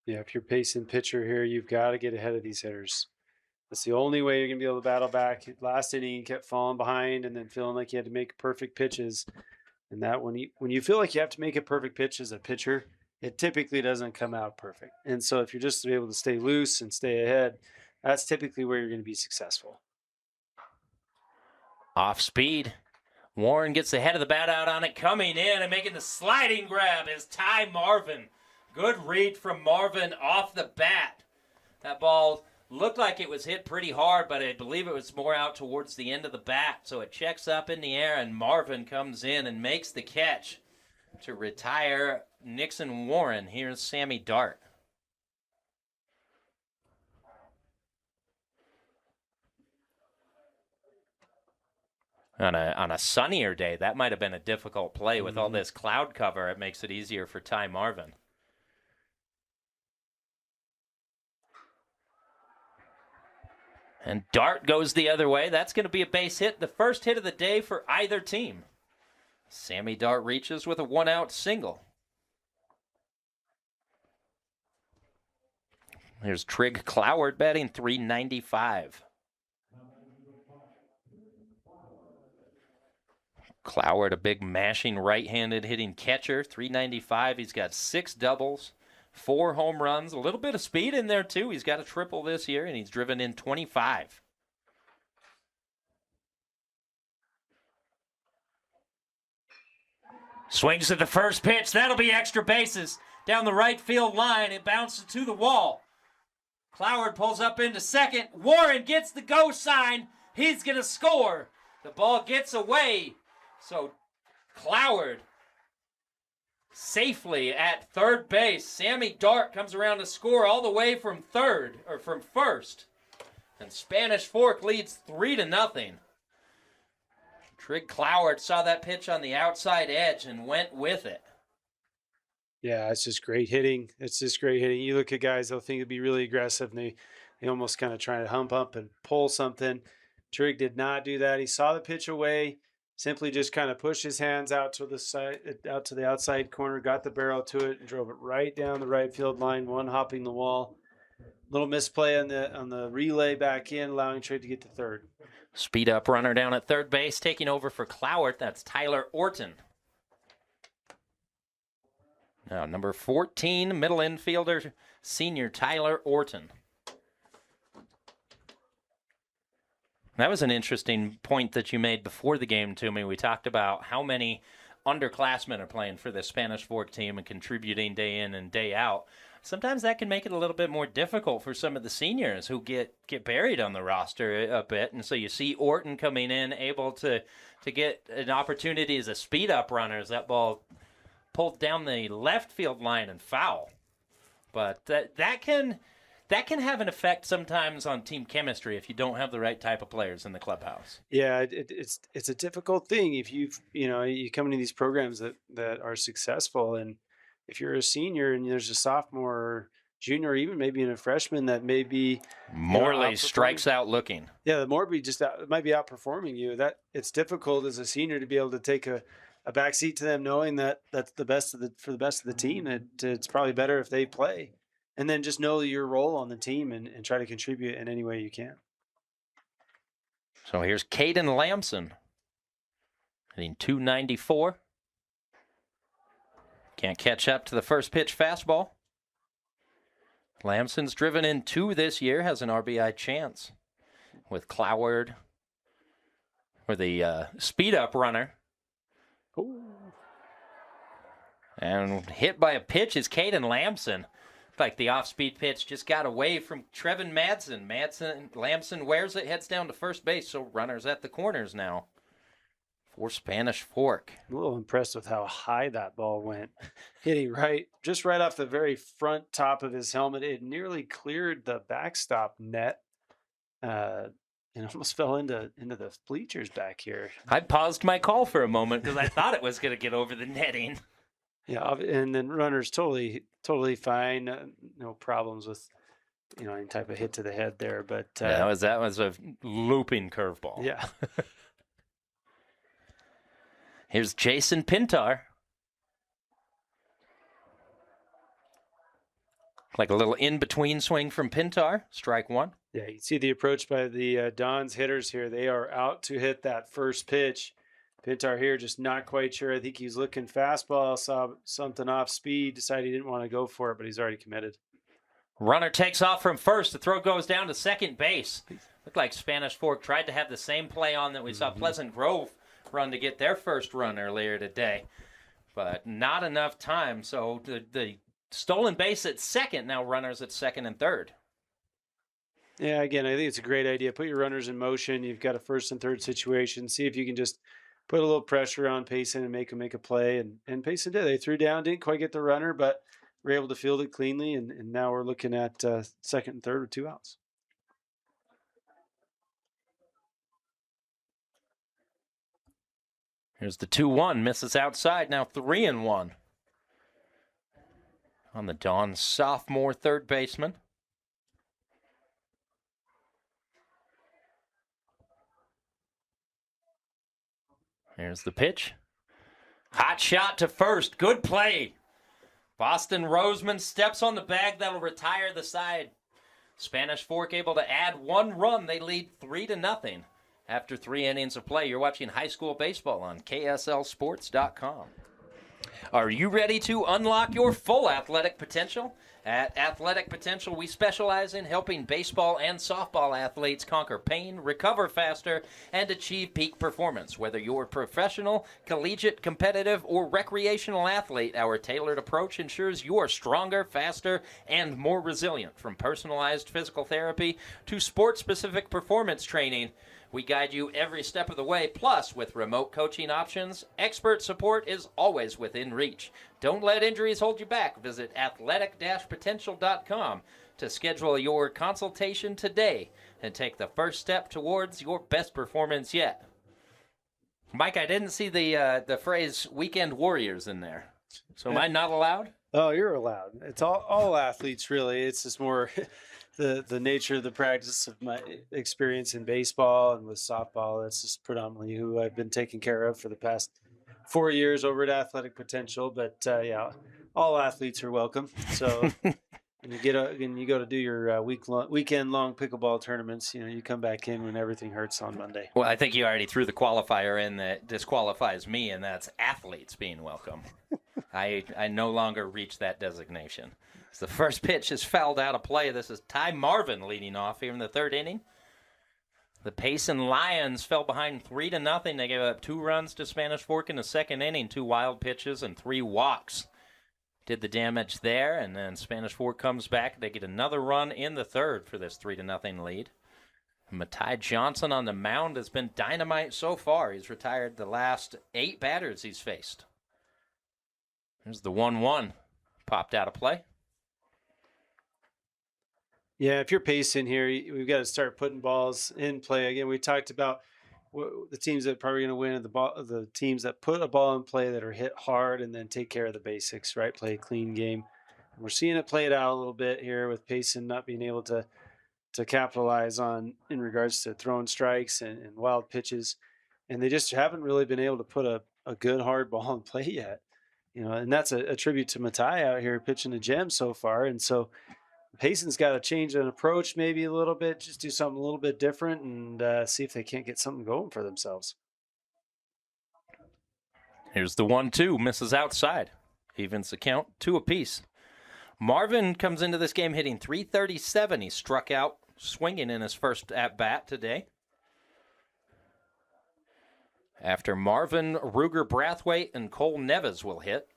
Yeah, if you're Payson pitcher here, you've got to get ahead of these hitters. That's the only way you're going to be able to battle back. Last inning, he kept falling behind and then feeling like he had to make perfect pitches. And that when you feel like you have to make a perfect pitch as a pitcher, it typically doesn't come out perfect. And so if you're just able to stay loose and stay ahead, that's typically where you're going to be successful. Off speed. Warren gets the head of the bat out on it. Coming in and making the sliding grab is Ty Marvin. Good read from Marvin off the bat. That ball looked like it was hit pretty hard, but I believe it was more out towards the end of the bat. So it checks up in the air, and Marvin comes in and makes the catch to retire Nixon Warren. Here's Sammy Dart. On a sunnier day, that might have been a difficult play. With all this cloud cover, it makes it easier for Ty Marvin. And Dart goes the other way. That's going to be a base hit, the first hit of the day for either team. Sammy Dart reaches with a 1-out single. Here's Trig Cloward batting .395. Cloward, a big mashing right-handed hitting catcher, .395. He's got 6 doubles, 4 home runs, a little bit of speed in there too. He's got a triple this year, and he's driven in 25. Swings at the first pitch. That'll be extra bases. Down the right field line, it bounces to the wall. Cloward pulls up into second. Warren gets the go sign. He's going to score. The ball gets away. So Cloward safely at third base. Sammy Dart comes around to score all the way from first. And Spanish Fork leads 3-0. Trig Cloward saw that pitch on the outside edge and went with it. Yeah, it's just great hitting. It's just great hitting. You look at guys, they'll think it'd be really aggressive, and they almost kind of try to hump up and pull something. Trig did not do that. He saw the pitch away, simply just kind of pushed his hands out to the outside corner, got the barrel to it, and drove it right down the right field line, one hopping the wall. Little misplay on the relay back in, allowing Trig to get to third. Speed up runner down at third base, taking over for Cloward. That's Tyler Orton. Now, number 14, middle infielder, senior Tyler Orton. That was an interesting point that you made before the game to me. We talked about how many underclassmen are playing for the Spanish Fork team and contributing day in and day out. Sometimes that can make it a little bit more difficult for some of the seniors who get buried on the roster a bit. And so you see Orton coming in, able to get an opportunity as a speed-up runner as that ball pulled down the left field line and foul. But that can have an effect sometimes on team chemistry if you don't have the right type of players in the clubhouse. Yeah, it's a difficult thing if you come into these programs that are successful, and if you're a senior and there's a sophomore or junior, or even maybe a freshman that may be Morley strikes out looking. Yeah, the Morley might be outperforming you. That it's difficult as a senior to be able to take a backseat to them, knowing that that's for the best of the team. It's probably better if they play. and then just know your role on the team and try to contribute in any way you can. So here's Caden Lamson hitting 294. Can't catch up to the first pitch fastball. Lamson's driven in 2 this year, has an RBI chance with Cloward or the speed up runner. Ooh. And hit by a pitch is Caden Lamson. Like the off-speed pitch just got away from Trevin Madsen. Lamson wears it, heads down to first base, so runners at the corners now for Spanish Fork. I'm a little impressed with how high that ball went. Hitting just right off the very front top of his helmet. It nearly cleared the backstop net and almost fell into the bleachers back here. I paused my call for a moment because I thought it was going to get over the netting. Yeah, and then runners totally fine. No problems with any type of hit to the head there. But that was a looping curveball. Yeah. Here's Jason Pintar. Like a little in-between swing from Pintar. Strike 1. Yeah, you see the approach by the Dons hitters here. They are out to hit that first pitch. Pintar here just not quite sure. I think he's looking fastball, saw something off speed, decided he didn't want to go for it, but he's already committed. Runner takes off from first. The throw goes down to second base. Looked like Spanish Fork tried to have the same play on that we saw Pleasant Grove run to get their first run earlier today, but not enough time. So the stolen base at second, now runners at second and third. Yeah, again, I think it's a great idea. Put your runners in motion. You've got a first and third situation. See if you can just put a little pressure on Payson and make him make a play. And Payson did. They threw down, didn't quite get the runner, but were able to field it cleanly. And now we're looking at second and third with 2 outs. Here's the 2-1. Misses outside. Now 3-1 on the Dons sophomore third baseman. Here's the pitch. Hot shot to first. Good play. Boston Roseman steps on the bag. That'll retire the side. Spanish Fork able to add 1 run. They lead 3-0 after 3 innings of play. You're watching high school baseball on KSLSports.com. Are you ready to unlock your full athletic potential? At Athletic Potential, we specialize in helping baseball and softball athletes conquer pain, recover faster, and achieve peak performance. Whether you're a professional, collegiate, competitive, or recreational athlete, our tailored approach ensures you're stronger, faster, and more resilient. From personalized physical therapy to sport-specific performance training, we guide you every step of the way. Plus, with remote coaching options, expert support is always within reach. Don't let injuries hold you back. Visit athletic-potential.com to schedule your consultation today and take the first step towards your best performance yet. Mike, I didn't see the phrase weekend warriors in there. So am I not allowed? Oh, you're allowed. It's all athletes, really. It's just more the nature of the practice of my experience in baseball and with softball. That's just predominantly who I've been taking care of for the past 4 years over at Athletic Potential. But yeah, all athletes are welcome. So when you go to do your weekend long pickleball tournaments, you come back in when everything hurts on Monday. Well, I think you already threw the qualifier in that disqualifies me, and that's athletes being welcome. I no longer reach that designation. So the first pitch is fouled out of play. This is Ty Marvin leading off here in the third inning. The Payson Lions fell behind 3-0. They gave up 2 runs to Spanish Fork in the second inning, 2 wild pitches and 3 walks. Did the damage there, and then Spanish Fork comes back. They get another run in the third for this 3-0 lead. Matai Johnson on the mound has been dynamite so far. He's retired the last 8 batters he's faced. There's the 1-1. Popped out of play. Yeah, if you're Payson here, we've got to start putting balls in play. Again, we talked about the teams that are probably going to win, the teams that put a ball in play that are hit hard and then take care of the basics, right? Play a clean game. And we're seeing it played out a little bit here with Payson not being able to capitalize on in regards to throwing strikes and wild pitches. And they just haven't really been able to put a good hard ball in play yet. And that's a tribute to Matai out here pitching a gem so far. And so Payson's got to change an approach maybe a little bit, just do something a little bit different and see if they can't get something going for themselves. Here's the 1-2, misses outside. Evens the count, 2 apiece. Marvin comes into this game hitting .337. He struck out swinging in his first at-bat today. After Marvin, Ruger Brathwaite, and Cole Neves will hit.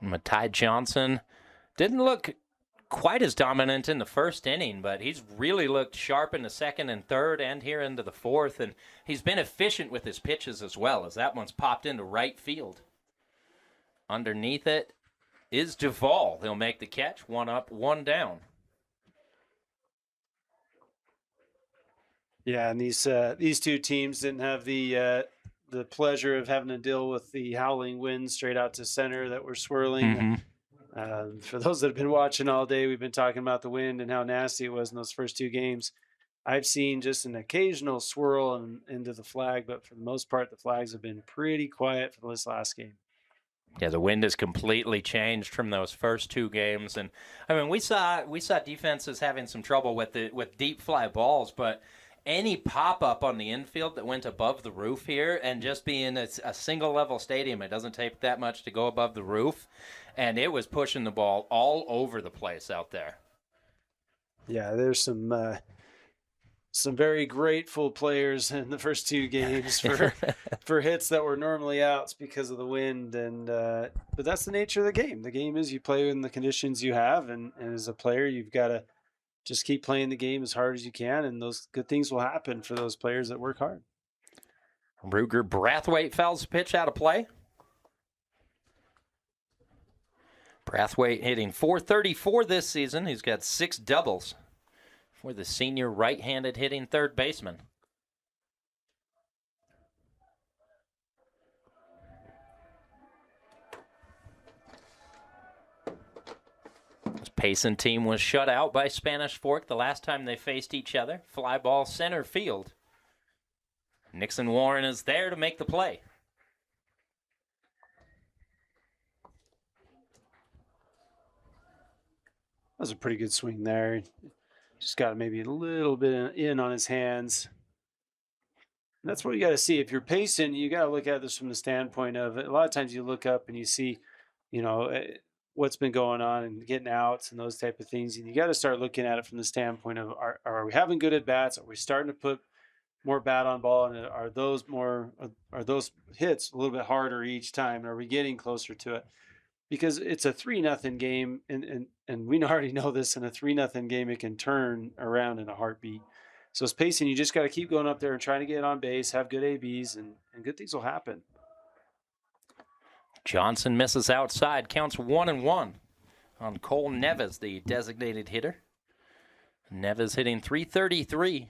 Matai Johnson didn't look quite as dominant in the first inning, but he's really looked sharp in the second and third and here into the fourth, and he's been efficient with his pitches as well, as that one's popped into right field. Underneath it is Duvall. He'll make the catch. 1 up, 1 down. Yeah, and these two teams didn't have the pleasure of having to deal with the howling winds straight out to center that were swirling. For those that have been watching all day, we've been talking about the wind and how nasty it was in those first 2 games. I've seen just an occasional swirl into the flag, but for the most part, the flags have been pretty quiet for this last game. Yeah, the wind has completely changed from those first 2 games, and I mean we saw defenses having some trouble with deep fly balls, but any pop-up on the infield that went above the roof here, and just being a single-level stadium, it doesn't take that much to go above the roof, and it was pushing the ball all over the place out there. Yeah, there's some very grateful players in the first 2 games for hits that were normally outs because of the wind, and but that's the nature of the game. The game is you play in the conditions you have, and as a player, you've got to just keep playing the game as hard as you can, and those good things will happen for those players that work hard. Ruger Brathwaite fouls the pitch out of play. Brathwaite hitting .434 this season. He's got 6 doubles for the senior right-handed hitting third baseman. This Payson team was shut out by Spanish Fork the last time they faced each other. Fly ball center field. Nixon Warren is there to make the play. That was a pretty good swing there. Just got maybe a little bit in on his hands. And that's what you got to see. If you're Payson, you got to look at this from the standpoint of, a lot of times you look up and you see, what's been going on and getting outs and those type of things. And you got to start looking at it from the standpoint of, are we having good at bats? Are we starting to put more bat on ball? And are those hits a little bit harder each time? Are we getting closer to it? Because it's a 3-0 game, and we already know this. In a 3-0 game, it can turn around in a heartbeat. So as Payson, you just got to keep going up there and trying to get on base, have good ABs, and good things will happen. Johnson misses outside, counts 1-1 on Cole Neves, the designated hitter. Neves hitting .333.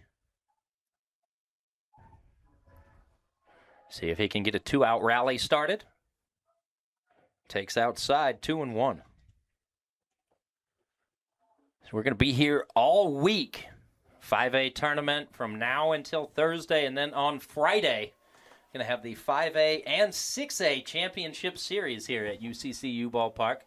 See if he can get a 2-out rally started. Takes outside, 2-1. So we're going to be here all week. 5A tournament from now until Thursday, and then on Friday, going to have the 5A and 6A championship series here at UCCU Ballpark.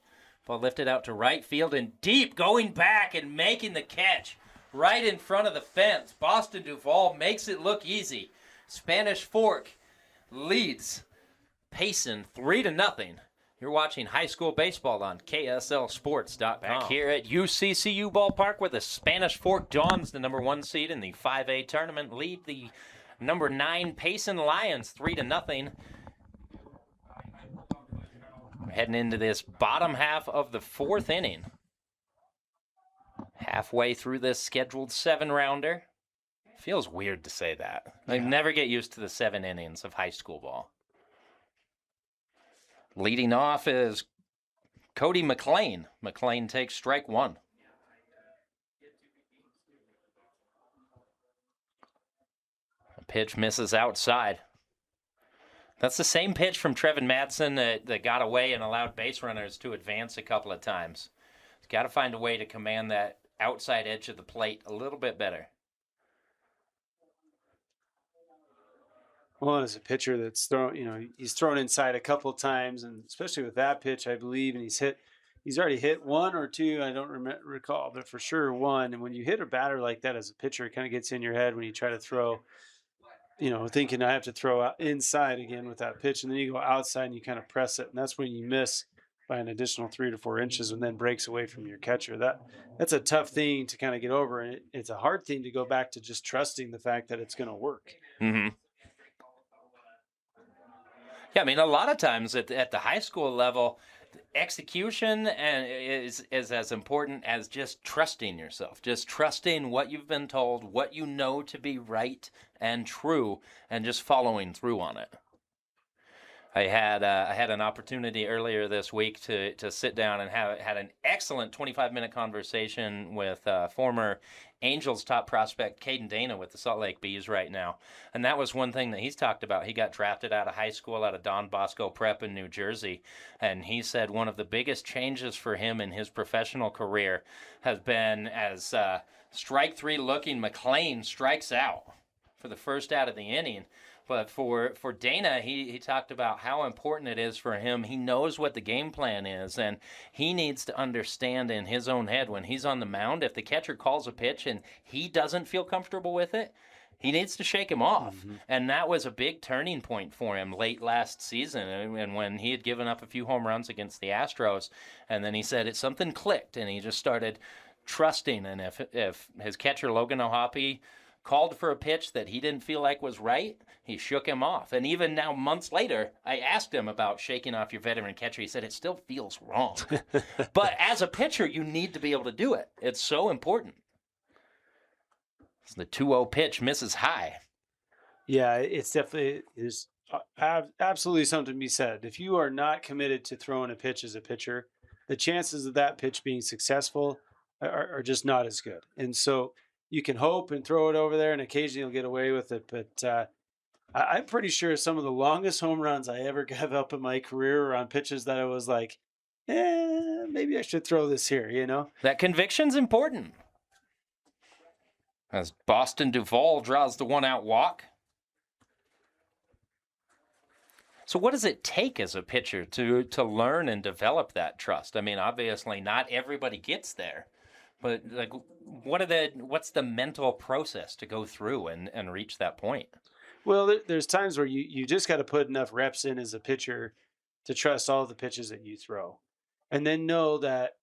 Ball lifted out to right field and deep, going back and making the catch right in front of the fence. Boston Duvall makes it look easy. Spanish Fork leads Payson 3-0. You're watching high school baseball on KSLSports.com. Back here at UCCU Ballpark where the Spanish Fork Dons, the number 1 seed in the 5A tournament, lead the number 9 Payson Lions 3-0. We're heading into this bottom half of the 4th inning. Halfway through this scheduled 7-rounder. Feels weird to say that. I never get used to the 7 innings of high school ball. Leading off is Cody McLean. McLean takes strike 1. A pitch misses outside. That's the same pitch from Trevin Madsen that got away and allowed base runners to advance a couple of times. He's got to find a way to command that outside edge of the plate a little bit better. Well, as a pitcher that's thrown, he's thrown inside a couple of times, and especially with that pitch, I believe, and he's already hit one or two. I don't recall, but for sure one. And when you hit a batter like that as a pitcher, it kind of gets in your head when you try to throw, thinking I have to throw out inside again with that pitch, and then you go outside and you kind of press it, and that's when you miss by an additional 3 to 4 inches, and then breaks away from your catcher. That's a tough thing to kind of get over, and it's a hard thing to go back to just trusting the fact that it's going to work. Mm-hmm. Yeah, I mean, a lot of times at the high school level, execution is as important as just trusting yourself, just trusting what you've been told, what you know to be right and true, and just following through on it. I had an opportunity earlier this week to sit down and had an excellent 25-minute conversation with former Angels top prospect Caden Dana with the Salt Lake Bees right now. And that was one thing that he's talked about. He got drafted out of high school out of Don Bosco Prep in New Jersey. And he said one of the biggest changes for him in his professional career has been as strike three looking McLean strikes out for the first out of the inning. But for Dana, he talked about how important it is for him. He knows what the game plan is, and he needs to understand in his own head when he's on the mound, if the catcher calls a pitch and he doesn't feel comfortable with it, he needs to shake him off. Mm-hmm. And that was a big turning point for him late last season, and when he had given up a few home runs against the Astros. And then he said something clicked, and he just started trusting. And if his catcher, Logan Ohapi, called for a pitch that he didn't feel like was right, he shook him off. And even now, months later, I asked him about shaking off your veteran catcher. He said it still feels wrong. But as a pitcher, you need to be able to do it. It's so important. The 2-0 pitch misses high. Yeah, it's definitely is absolutely something to be said. If you are not committed to throwing a pitch as a pitcher, the chances of that pitch being successful are just not as good. And so you can hope and throw it over there, and occasionally you'll get away with it. But I'm pretty sure some of the longest home runs I ever gave up in my career were on pitches that I was like, maybe I should throw this here, That conviction's important. As Boston Duvall draws the one-out walk. So what does it take as a pitcher to learn and develop that trust? I mean, obviously not everybody gets there. But like, what's the mental process to go through and reach that point? Well, there's times where you just got to put enough reps in as a pitcher to trust all the pitches that you throw, and then know that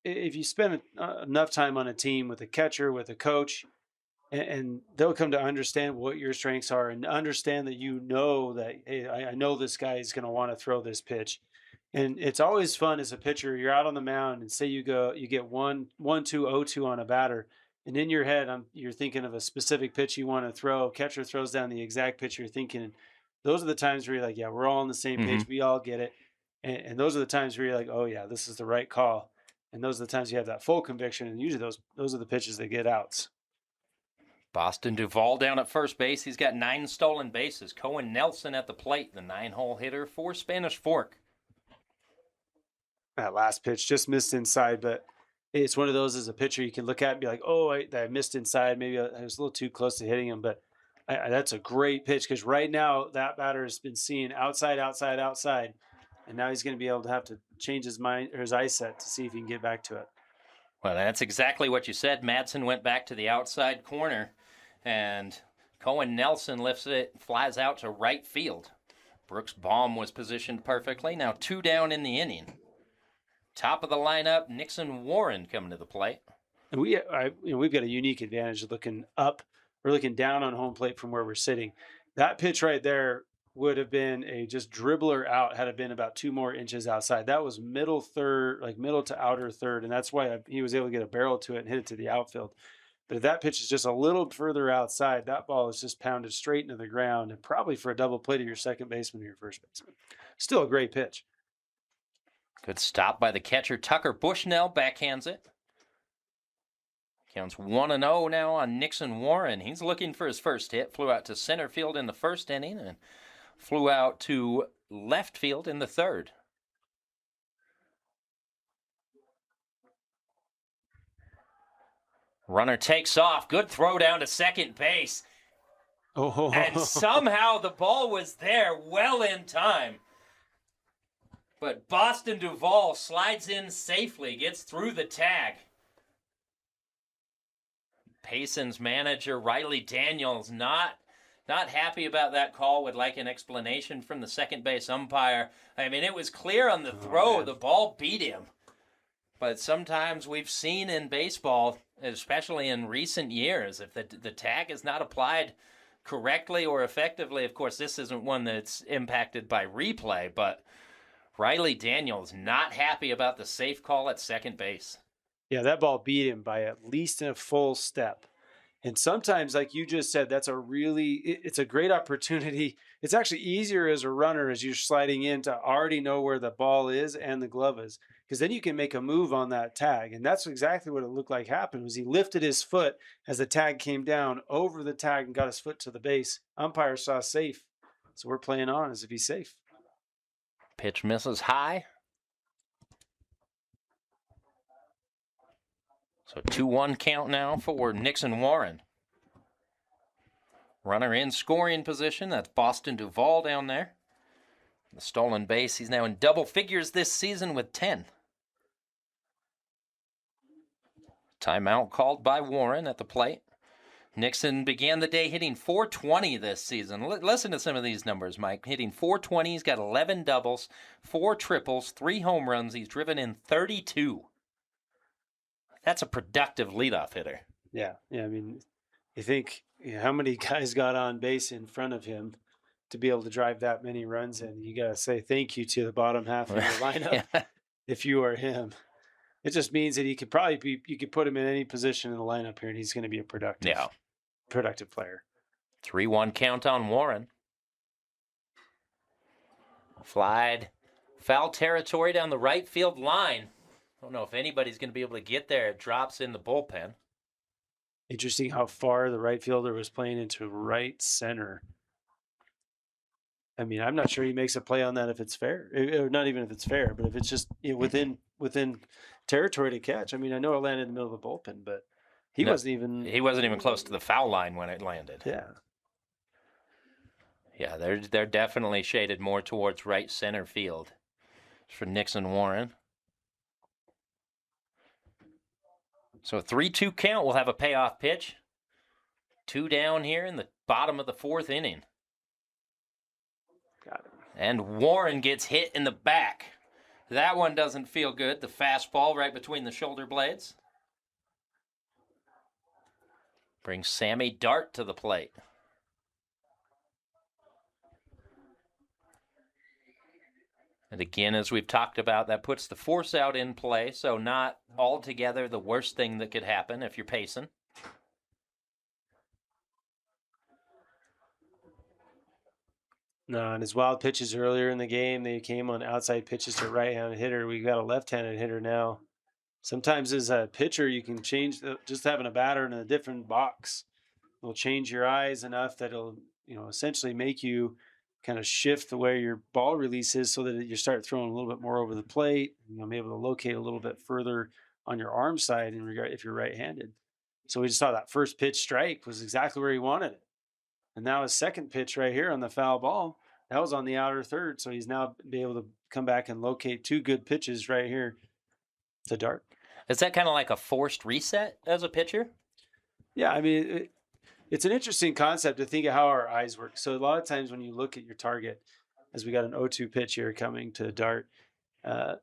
if you spend enough time on a team with a catcher, with a coach, and they'll come to understand what your strengths are and understand that that, hey, I know this guy is going to want to throw this pitch. And it's always fun as a pitcher. You're out on the mound, and say you get 1-2, 0-2 on a batter, and in your head, you're thinking of a specific pitch you want to throw. Catcher throws down the exact pitch you're thinking. And those are the times where you're like, yeah, we're all on the same page. We all get it. And those are the times where you're like, oh yeah, this is the right call. And those are the times you have that full conviction. And usually those are the pitches that get outs. Boston Duvall down at first base. He's got 9 stolen bases. Cohen Nelson at the plate, the 9-hole hitter for Spanish Fork. That last pitch just missed inside, but it's one of those as a pitcher you can look at and be like, oh, I missed inside. Maybe I was a little too close to hitting him, but that's a great pitch because right now that batter has been seeing outside, and now he's going to be able to have to change his mind or his eye set to see if he can get back to it. Well, that's exactly what you said. Madsen went back to the outside corner, and Cohen Nelson lifts it, flies out to right field. Brooks Baum was positioned perfectly. Now 2 down in the inning. Top of the lineup, Nixon Warren coming to the plate. And we've got a unique advantage of looking up or looking down on home plate from where we're sitting. That pitch right there would have been a just dribbler out had it been about 2 more inches outside. That was middle third, like middle to outer third, and that's why he was able to get a barrel to it and hit it to the outfield. But if that pitch is just a little further outside, that ball is just pounded straight into the ground, and probably for a double play to your second baseman or your first baseman. Still a great pitch. Good stop by the catcher. Tucker Bushnell backhands it. Counts 1-0 now on Nixon Warren. He's looking for his first hit. Flew out to center field in the first inning and flew out to left field in the third. Runner takes off. Good throw down to second base. And somehow the ball was there well in time. But Boston Duval slides in safely, gets through the tag. Payson's manager, Riley Daniels, not happy about that call, would like an explanation from the second base umpire. I mean, it was clear on the throw, the ball beat him. But sometimes we've seen in baseball, especially in recent years, if the tag is not applied correctly or effectively, of course, this isn't one that's impacted by replay, but Riley Daniels not happy about the safe call at second base. Yeah, that ball beat him by at least a full step. And sometimes, like you just said, it's a great opportunity. It's actually easier as a runner as you're sliding in to already know where the ball is and the glove is, because then you can make a move on that tag. And that's exactly what it looked like happened. Was he lifted his foot as the tag came down over the tag and got his foot to the base. Umpire saw safe. So we're playing on as if he's safe. Pitch misses high. So 2-1 count now for Nixon Warren. Runner in scoring position. That's Boston Duval down there. The stolen base. He's now in double figures this season with 10. Timeout called by Warren at the plate. Nixon began the day hitting .420 this season. Listen to some of these numbers, Mike. Hitting .420. He's got 11 doubles, 4 triples, 3 home runs. He's driven in 32. That's a productive leadoff hitter. Yeah. I mean, you think how many guys got on base in front of him to be able to drive that many runs in? You got to say thank you to the bottom half of your lineup if you are him. It just means that you could put him in any position in the lineup here, and he's going to be a productive player. 3-1 count on Warren. Flied foul territory down the right field line. I don't know if anybody's going to be able to get there. It drops in the bullpen. Interesting how far the right fielder was playing into right center. I mean, I'm not sure he makes a play on that if it's fair, or not even if it's fair, but if it's just within territory to catch. I mean, I know it landed in the middle of the bullpen, but he wasn't even close to the foul line when it landed. Yeah, they're definitely shaded more towards right center field for Nixon Warren. So 3-2 count. We'll have a payoff pitch. 2 down here in the bottom of the 4th inning. Got it. And Warren gets hit in the back. That one doesn't feel good. The fastball right between the shoulder blades. Brings Sammy Dart to the plate. And again, as we've talked about, that puts the force out in play, so not altogether the worst thing that could happen if you're Payson. No, and his wild pitches earlier in the game, they came on outside pitches to right-handed hitter. We got a left-handed hitter now. Sometimes as a pitcher, you can change just having a batter in a different box will change your eyes enough that it'll, essentially make you kind of shift the way your ball release is so that you start throwing a little bit more over the plate. Be able to locate a little bit further on your arm side in regard if you're right-handed. So we just saw that first pitch strike was exactly where he wanted it. And now his second pitch right here on the foul ball, that was on the outer third. So he's now be able to come back and locate 2 good pitches right here to Dart. Is that kind of like a forced reset as a pitcher? Yeah, I mean, it's an interesting concept to think of how our eyes work. So a lot of times when you look at your target, as we got an 0-2 pitch here coming to Dart, got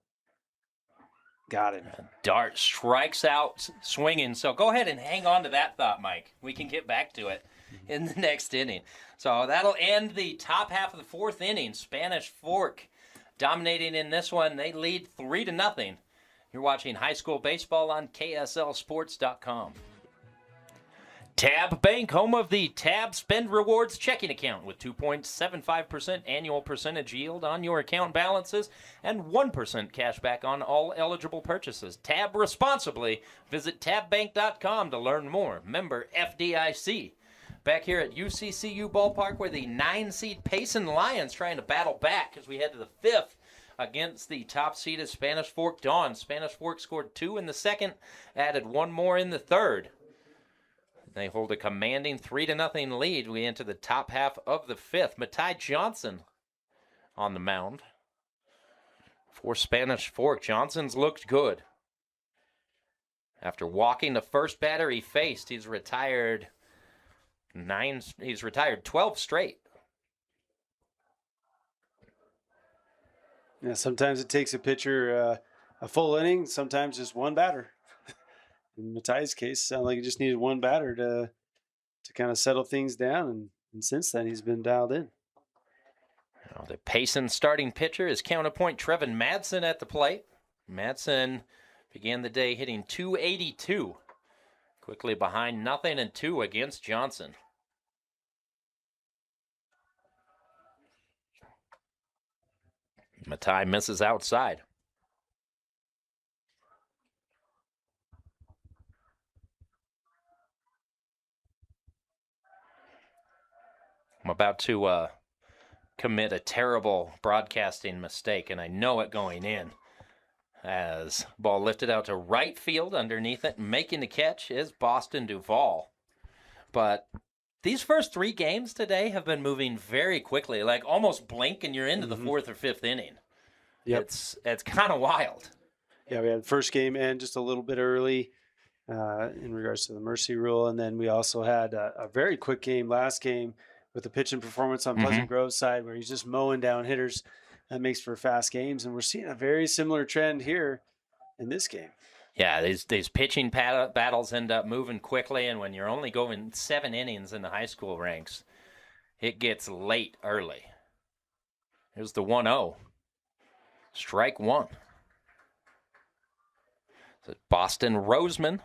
him. Dart strikes out swinging. So go ahead and hang on to that thought, Mike. We can get back to it in the next inning. So that'll end the top half of the 4th inning. Spanish Fork dominating in this one. They lead 3-0. You're watching high school baseball on KSLSports.com. Tab Bank, home of the Tab Spend Rewards checking account with 2.75% annual percentage yield on your account balances and 1% cash back on all eligible purchases. Tab responsibly. Visit tabbank.com to learn more. Member FDIC. Back here at UCCU Ballpark where the 9-seed Payson Lions trying to battle back as we head to the 5th against the top-seeded Spanish Fork Dons. Spanish Fork scored 2 in the 2nd, added 1 more in the 3rd. They hold a commanding 3-0 lead. We enter the top half of the fifth. Matai Johnson on the mound for Spanish Fork. Johnson's looked good. After walking the first batter he faced, he's retired 12 straight. Yeah, sometimes it takes a pitcher a full inning, sometimes just one batter. In Matai's case, it sounded like he just needed one batter to kind of settle things down, and since then he's been dialed in. Now, the Payson starting pitcher is counterpoint Trevin Madsen at the plate. Madsen began the day hitting .282, quickly behind 0-2 against Johnson. Matai misses outside. I'm about to commit a terrible broadcasting mistake, and I know it going in. As ball lifted out to right field underneath it, making the catch is Boston Duvall. But these first three games today have been moving very quickly, like almost blink and you're into the fourth or fifth inning. Yep. It's kind of wild. Yeah, we had first game end just a little bit early in regards to the mercy rule, and then we also had a very quick game last game with the pitching performance on Pleasant Grove's side, where he's just mowing down hitters. That makes for fast games, and we're seeing a very similar trend here in this game. Yeah, these pitching battles end up moving quickly, and when you're only going 7 innings in the high school ranks, it gets late early. Here's the 1-0. Strike one. So Boston Roseman.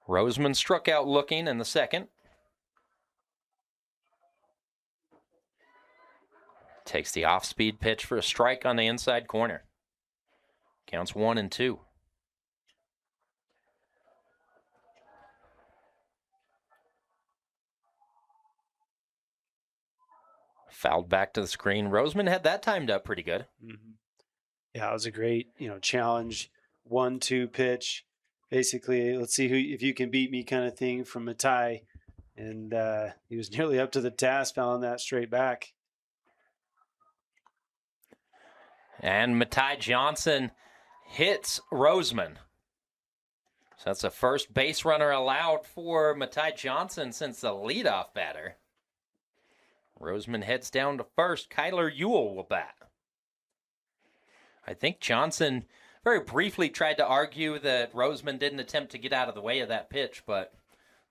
Roseman struck out looking in the second. Takes the off-speed pitch for a strike on the inside corner. Counts 1-2. Fouled back to the screen. Roseman had that timed up pretty good. Yeah, it was a great, challenge. 1-2 pitch. Basically, let's see if you can beat me kind of thing from Matai. And he was nearly up to the task, fouling that straight back. And Matai Johnson hits Roseman. So that's the first base runner allowed for Matai Johnson since the leadoff batter. Roseman heads down to first. Kyler Ewell will bat. I think Johnson very briefly tried to argue that Roseman didn't attempt to get out of the way of that pitch, but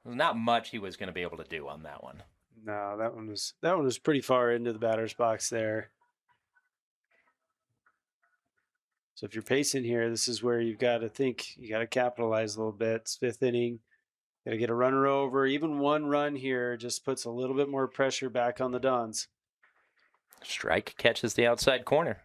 there's not much he was going to be able to do on that one. No, that one was pretty far into the batter's box there. So if you're Payson here, this is where you've got to think, you got to capitalize a little bit. It's fifth inning. Got to get a runner over. Even one run here just puts a little bit more pressure back on the Dons. Strike catches the outside corner.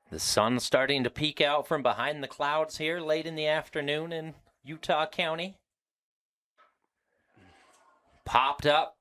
The sun starting to peek out from behind the clouds here late in the afternoon in Utah County. Popped up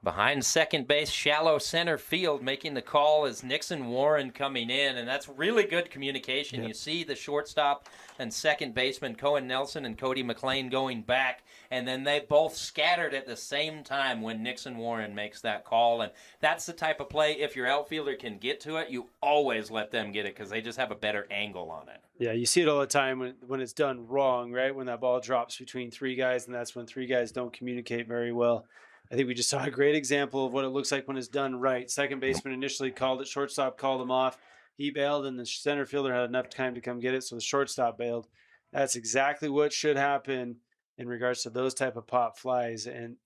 behind second base, shallow center field. Making the call is Nixon Warren coming in, and that's really good communication. Yep. You see the shortstop and second baseman Cohen Nelson and Cody McLean going back, and then they both scattered at the same time when Nixon Warren makes that call. And that's the type of play, if your outfielder can get to it, you always let them get it because they just have a better angle on it. Yeah, you see it all the time when it's done wrong, right? When that ball drops between three guys, and that's when three guys don't communicate very well. I think we just saw a great example of what it looks like when it's done right. Second baseman initially called it. Shortstop called him off. He bailed, and the center fielder had enough time to come get it, so the shortstop bailed. That's exactly what should happen in regards to those type of pop flies. And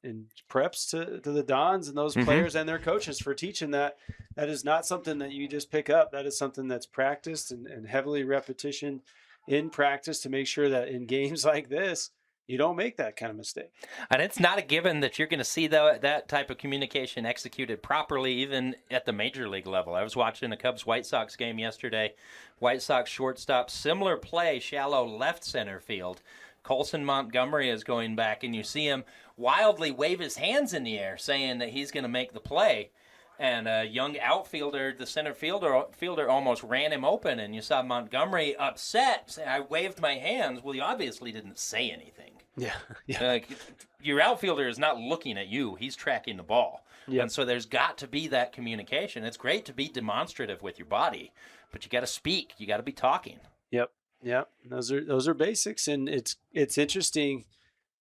preps to the Dons and those players and their coaches for teaching that. That is not something that you just pick up. That is something that's practiced and heavily repetition in practice to make sure that in games like this, you don't make that kind of mistake. And it's not a given that you're going to see that type of communication executed properly even at the major league level. I was watching a Cubs-White Sox game yesterday. White Sox shortstop, similar play, shallow left center field. Colson Montgomery is going back, and you see him wildly wave his hands in the air saying that he's going to make the play. And a young outfielder, the center fielder almost ran him open, and you saw Montgomery upset. Say, I waved my hands. Well, you obviously didn't say anything. Yeah. Your outfielder is not looking at you. He's tracking the ball. Yep. And so there's got to be that communication. It's great to be demonstrative with your body, but you got to speak. You got to be talking. Yep. Those are basics, and it's interesting.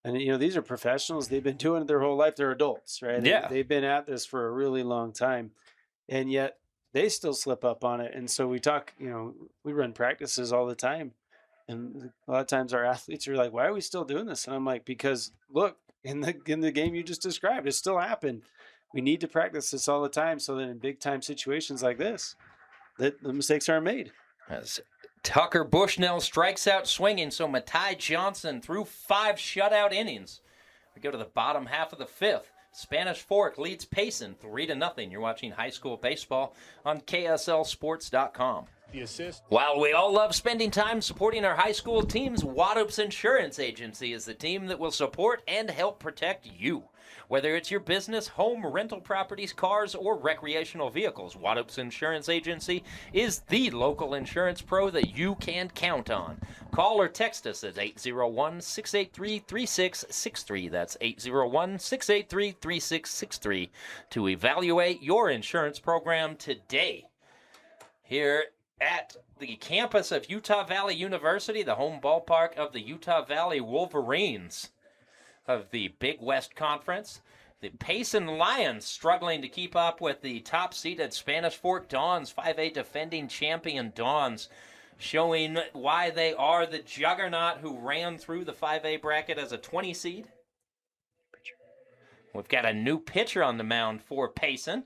And these are professionals. They've been doing it their whole life. They're adults, right? Yeah. They've been at this for a really long time, and yet they still slip up on it. And so we talk. We run practices all the time, and a lot of times our athletes are like, "Why are we still doing this?" And I'm like, "Because look, in the game you just described, it still happened. We need to practice this all the time, so that in big time situations like this, that the mistakes aren't made." As Tucker Bushnell strikes out swinging, so Matai Johnson threw 5 shutout innings. We go to the bottom half of the 5th. Spanish Fork leads Payson 3-0. You're watching high school baseball on KSLSports.com. The assist. While we all love spending time supporting our high school teams, Wadup's Insurance Agency is the team that will support and help protect you. Whether it's your business, home, rental properties, cars, or recreational vehicles, Wadup's Insurance Agency is the local insurance pro that you can count on. Call or text us at 801-683-3663. That's 801-683-3663 to evaluate your insurance program today. Here at the campus of Utah Valley University, the home ballpark of the Utah Valley Wolverines of the Big West Conference. The Payson Lions struggling to keep up with the top-seeded Spanish Fork Dons, 5A defending champion Dons, showing why they are the juggernaut who ran through the 5A bracket as a 20 seed. We've got a new pitcher on the mound for Payson.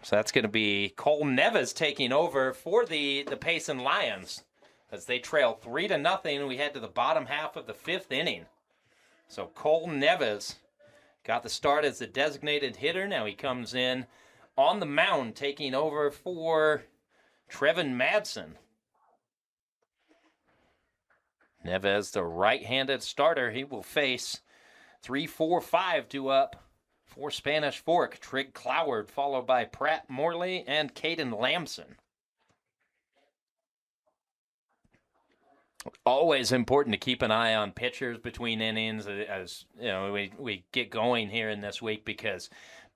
So that's going to be Cole Neves taking over for the Payson Lions as they trail 3-0. We head to the bottom half of the 5th inning. So Cole Neves got the start as the designated hitter. Now he comes in on the mound taking over for Trevin Madsen. Neves, the right-handed starter, he will face 3-4-5 to up for Spanish Fork. Trig Cloward, followed by Pratt Morley and Caden Lamson. Always important to keep an eye on pitchers between innings as we get going here in this week, because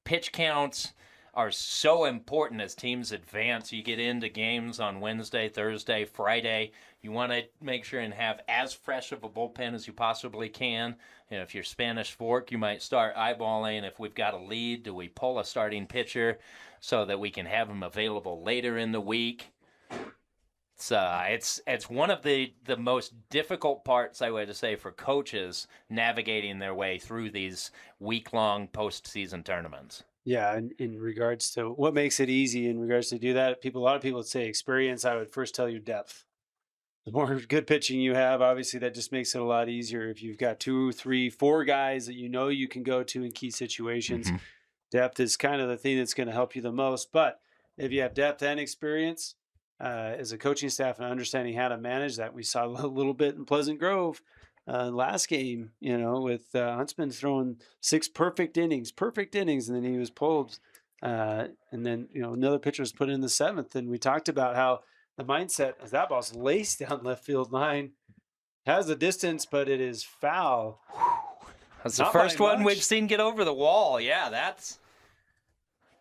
pitch counts are so important as teams advance. You get into games on Wednesday, Thursday, Friday. You want to make sure and have as fresh of a bullpen as you possibly can. If you're Spanish Fork, you might start eyeballing, if we've got a lead, do we pull a starting pitcher so that we can have them available later in the week? It's one of the most difficult parts, I would say, for coaches navigating their way through these week-long postseason tournaments. Yeah, in regards to what makes it easy in regards to do that, a lot of people would say experience. I would first tell you depth. The more good pitching you have, obviously that just makes it a lot easier. If you've got 2, 3, 4 guys that you can go to in key situations, depth is kind of the thing that's going to help you the most. But if you have depth and experience as a coaching staff and understanding how to manage that, we saw a little bit in Pleasant Grove last game, with Huntsman throwing 6 perfect innings, and then he was pulled. And then, another pitcher was put in the 7th. And we talked about how the mindset as that ball's laced down left field line, has the distance, but it is foul. That's the first one we've seen get over the wall. Yeah, that's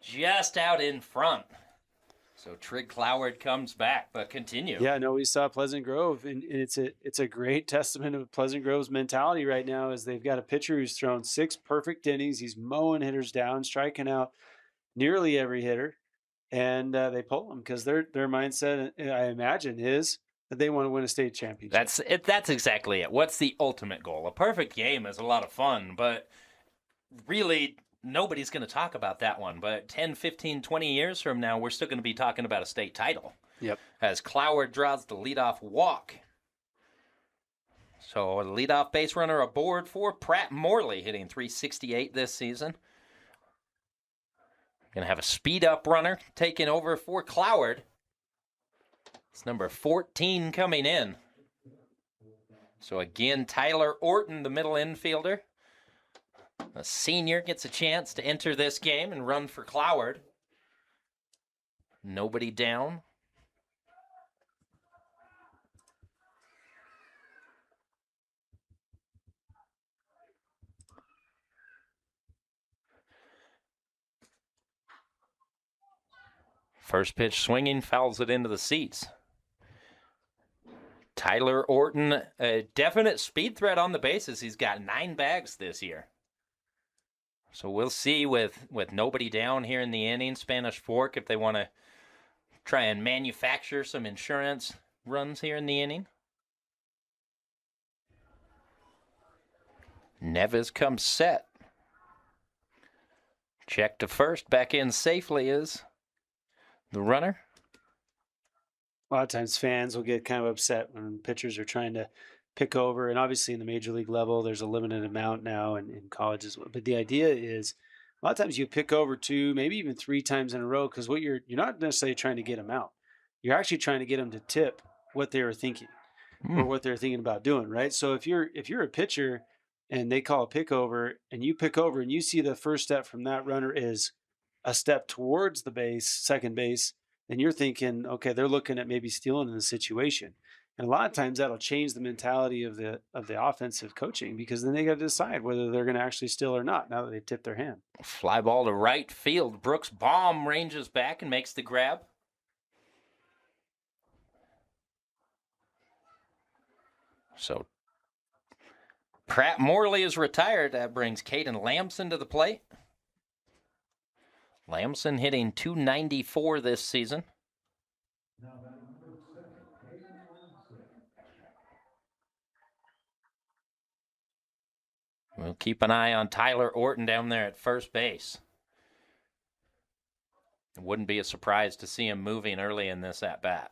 just out in front. So Trig Cloward comes back, but continue. Yeah, no, we saw Pleasant Grove, and it's a great testament of Pleasant Grove's mentality right now, as they've got a pitcher who's thrown 6 perfect innings. He's mowing hitters down, striking out nearly every hitter, and they pull him because their mindset, I imagine, is that they want to win a state championship. That's exactly it. What's the ultimate goal? A perfect game is a lot of fun, but really nobody's going to talk about that one. But 10, 15, 20 years from now, we're still going to be talking about a state title. Yep. As Cloward draws the leadoff walk. So a leadoff base runner aboard for Pratt Morley, hitting .368 this season. Going to have a speed-up runner taking over for Cloward. It's number 14 coming in. So again, Tyler Orton, the middle infielder, A senior gets a chance to enter this game and run for Cloward. Nobody down. First pitch swinging, fouls it into the seats. Tyler Orton, a definite speed threat on the bases. He's got 9 bags this year. So we'll see with nobody down here in the inning, Spanish Fork, if they want to try and manufacture some insurance runs here in the inning. Neves comes set. Check to first. Back in safely is the runner. A lot of times fans will get kind of upset when pitchers are trying to pick over, and obviously in the major league level there's a limited amount now, and in college as well. But the idea is a lot of times you pick over 2, maybe even 3 times in a row, because what you're not necessarily trying to get them out. You're actually trying to get them to tip what they were thinking or what they're thinking about doing, right? So if you're a pitcher and they call a pick over and you pick over and you see the first step from that runner is a step towards the base, second base, then you're thinking, okay, they're looking at maybe stealing in the situation. And a lot of times that'll change the mentality of the offensive coaching, because then they got to decide whether they're going to actually steal or not now that they've tipped their hand. Fly ball to right field. Brooks Baum ranges back and makes the grab. So Pratt Morley is retired. That brings Caden Lamson to the plate. Lamson hitting .294 this season. We'll keep an eye on Tyler Orton down there at first base. It wouldn't be a surprise to see him moving early in this at-bat.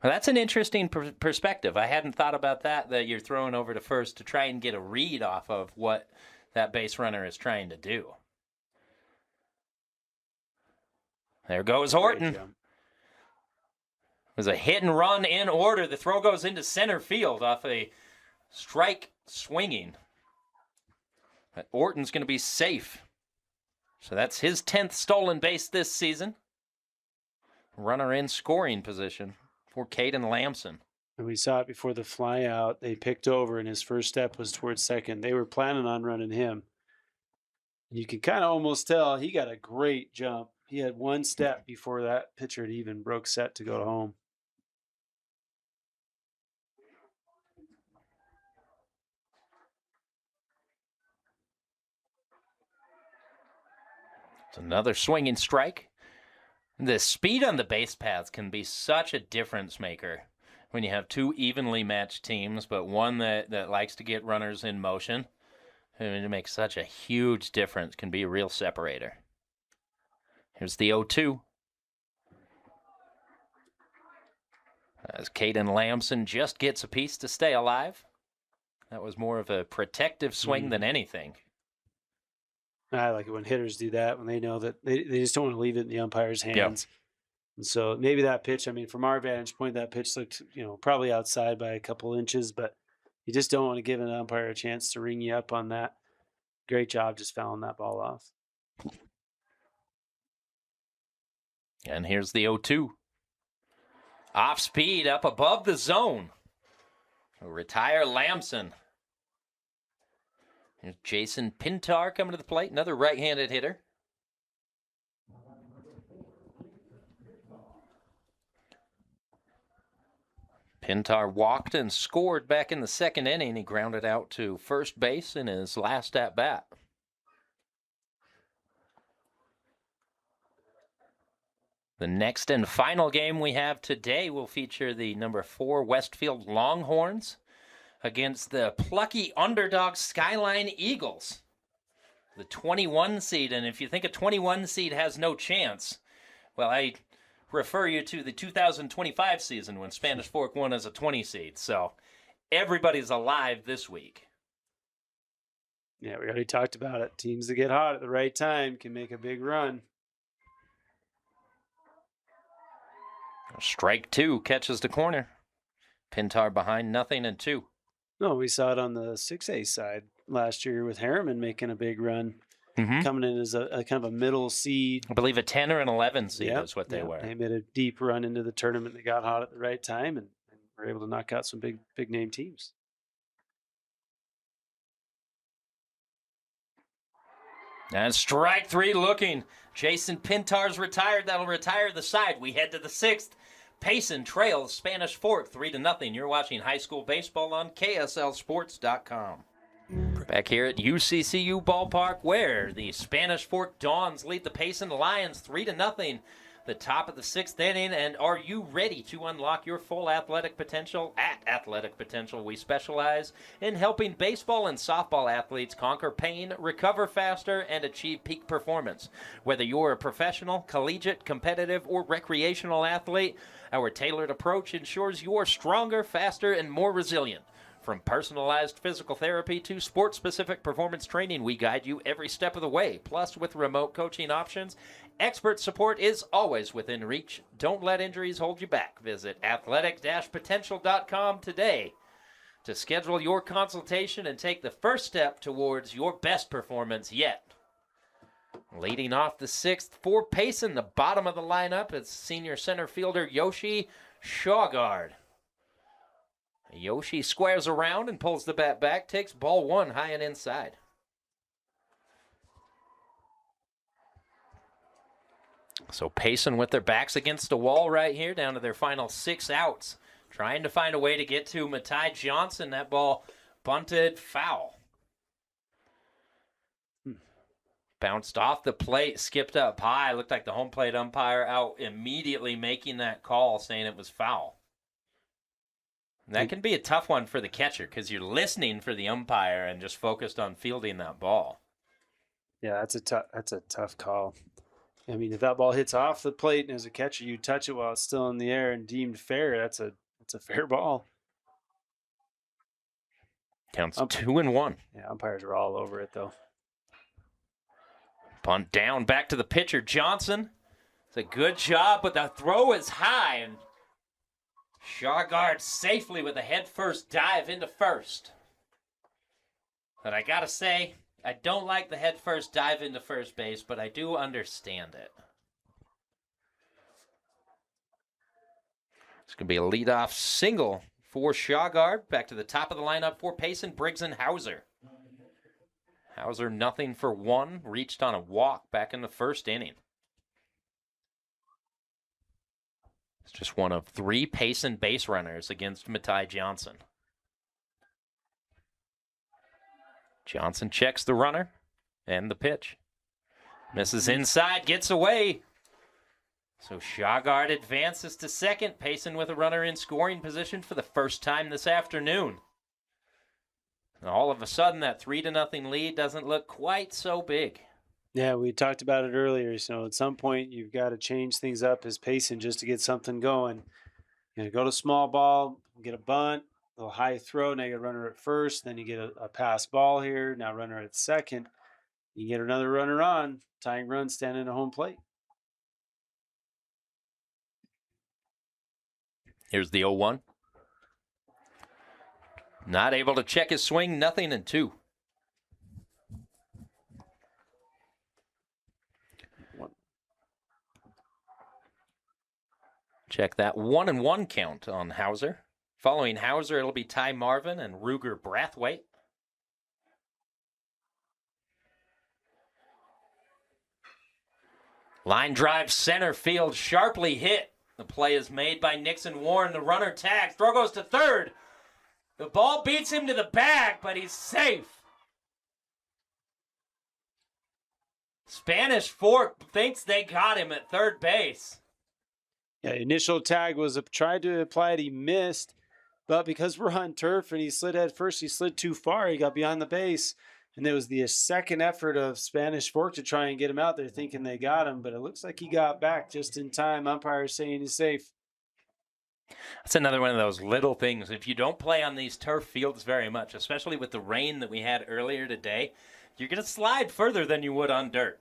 Well, that's an interesting perspective. I hadn't thought about that you're throwing over to first to try and get a read off of what that base runner is trying to do. There goes Orton. It was a hit and run in order. The throw goes into center field off a strike swinging. But Orton's going to be safe. So that's his 10th stolen base this season. Runner in scoring position for Caden Lamson. And we saw it before the fly out. They picked over, and his first step was towards second. They were planning on running him. You can kind of almost tell he got a great jump. He had one step before that pitcher had even broke set to go home. It's another swinging strike. The speed on the base paths can be such a difference maker when you have 2 evenly matched teams, but one that likes to get runners in motion. I mean, it makes such a huge difference, can be a real separator. Here's the 0-2. As Caden Lamson just gets a piece to stay alive. That was more of a protective swing than anything. I like it when hitters do that, when they know that they just don't want to leave it in the umpire's hands. Yep. And so maybe that pitch, I mean, from our vantage point, that pitch looked, probably outside by a couple inches, but you just don't want to give an umpire a chance to ring you up on that. Great job just fouling that ball off. And here's the 0-2. Off speed, up above the zone. Retire Lamson. Here's Jason Pintar coming to the plate, another right-handed hitter. Pintar walked and scored back in the second inning. He grounded out to first base in his last at-bat. The next and final game we have today will feature the number 4 Westfield Longhorns against the plucky underdog Skyline Eagles, the 21 seed. And if you think a 21 seed has no chance, well, I refer you to the 2025 season when Spanish Fork won as a 20 seed. So everybody's alive this week. Yeah, we already talked about it. Teams that get hot at the right time can make a big run. Strike 2 catches the corner. Pintar behind 0-2. No, we saw it on the 6A side last year with Harriman making a big run, coming in as a kind of a middle seed. I believe a 10 or an 11 seed Yep, is what they yep. were. They made a deep run into the tournament. They got hot at the right time and were able to knock out some big name teams. And strike three looking. Jason Pintar's retired. That'll retire the side. We head to the sixth. Payson trails Spanish Fork 3-0. You're watching high school baseball on KSLSports.com. Back here at UCCU Ballpark, where the Spanish Fork Dons lead the Payson Lions 3-0. The top of the sixth inning, and are you ready to unlock your full athletic potential? At Athletic Potential, we specialize in helping baseball and softball athletes conquer pain, recover faster, and achieve peak performance. Whether you're a professional, collegiate, competitive, or recreational athlete, our tailored approach ensures you're stronger, faster, and more resilient. From personalized physical therapy to sports-specific performance training, we guide you every step of the way. Plus, with remote coaching options, expert support is always within reach. Don't let injuries hold you back. Visit athletic-potential.com today to schedule your consultation and take the first step towards your best performance yet. Leading off the sixth for Payson, the bottom of the lineup is senior center fielder Yoshi Shawgard. Yoshi squares around and pulls the bat back, takes ball one high and inside. So Payson with their backs against the wall right here, down to their final 6 outs. Trying to find a way to get to Matai Johnson. That ball bunted foul. Bounced off the plate, skipped up high. Looked like the home plate umpire out immediately making that call, saying it was foul. That can be a tough one for the catcher because you're listening for the umpire and just focused on fielding that ball. Yeah, that's a tough call. I mean, if that ball hits off the plate and as a catcher you touch it while it's still in the air and deemed fair, that's a fair ball. Counts 2-1. Yeah, umpires are all over it though. Bunt down, back to the pitcher Johnson. It's a good job, but the throw is high, and Shawgard safely with a head-first dive into first. But I gotta say, I don't like the head-first dive into first base, but I do understand it. It's going to be a leadoff single for Shawgard. Back to the top of the lineup for Payson, Briggs, and Hauser. Hauser 0-for-1, reached on a walk back in the first inning. It's just one of 3 Payson base runners against Matai Johnson. Johnson checks the runner and the pitch. Misses inside, gets away. So Shawgard advances to second. Payson with a runner in scoring position for the first time this afternoon. And all of a sudden, that 3-0 lead doesn't look quite so big. Yeah, we talked about it earlier. So at some point, you've got to change things up as Payson just to get something going. You know, go to small ball, get a bunt, a little high throw. Now you get a runner at first. Then you get a pass ball here. Now runner at second. You get another runner on, tying run, standing at home plate. Here's the 0-1. Not able to check his swing, 0-2. Check that 1-1 count on Hauser. Following Hauser, it'll be Ty Marvin and Ruger Brathwaite. Line drive center field, sharply hit. The play is made by Nixon Warren. The runner tags. Throw goes to third. The ball beats him to the bag, but he's safe. Spanish Fork thinks they got him at third base. Yeah, initial tag was tried to apply it. He missed, but because we're on turf and he slid head first, he slid too far. He got behind the base, and there was the second effort of Spanish Fork to try and get him out there, thinking they got him, but it looks like he got back just in time. Umpire saying he's safe. That's another one of those little things. If you don't play on these turf fields very much, especially with the rain that we had earlier today, you're going to slide further than you would on dirt.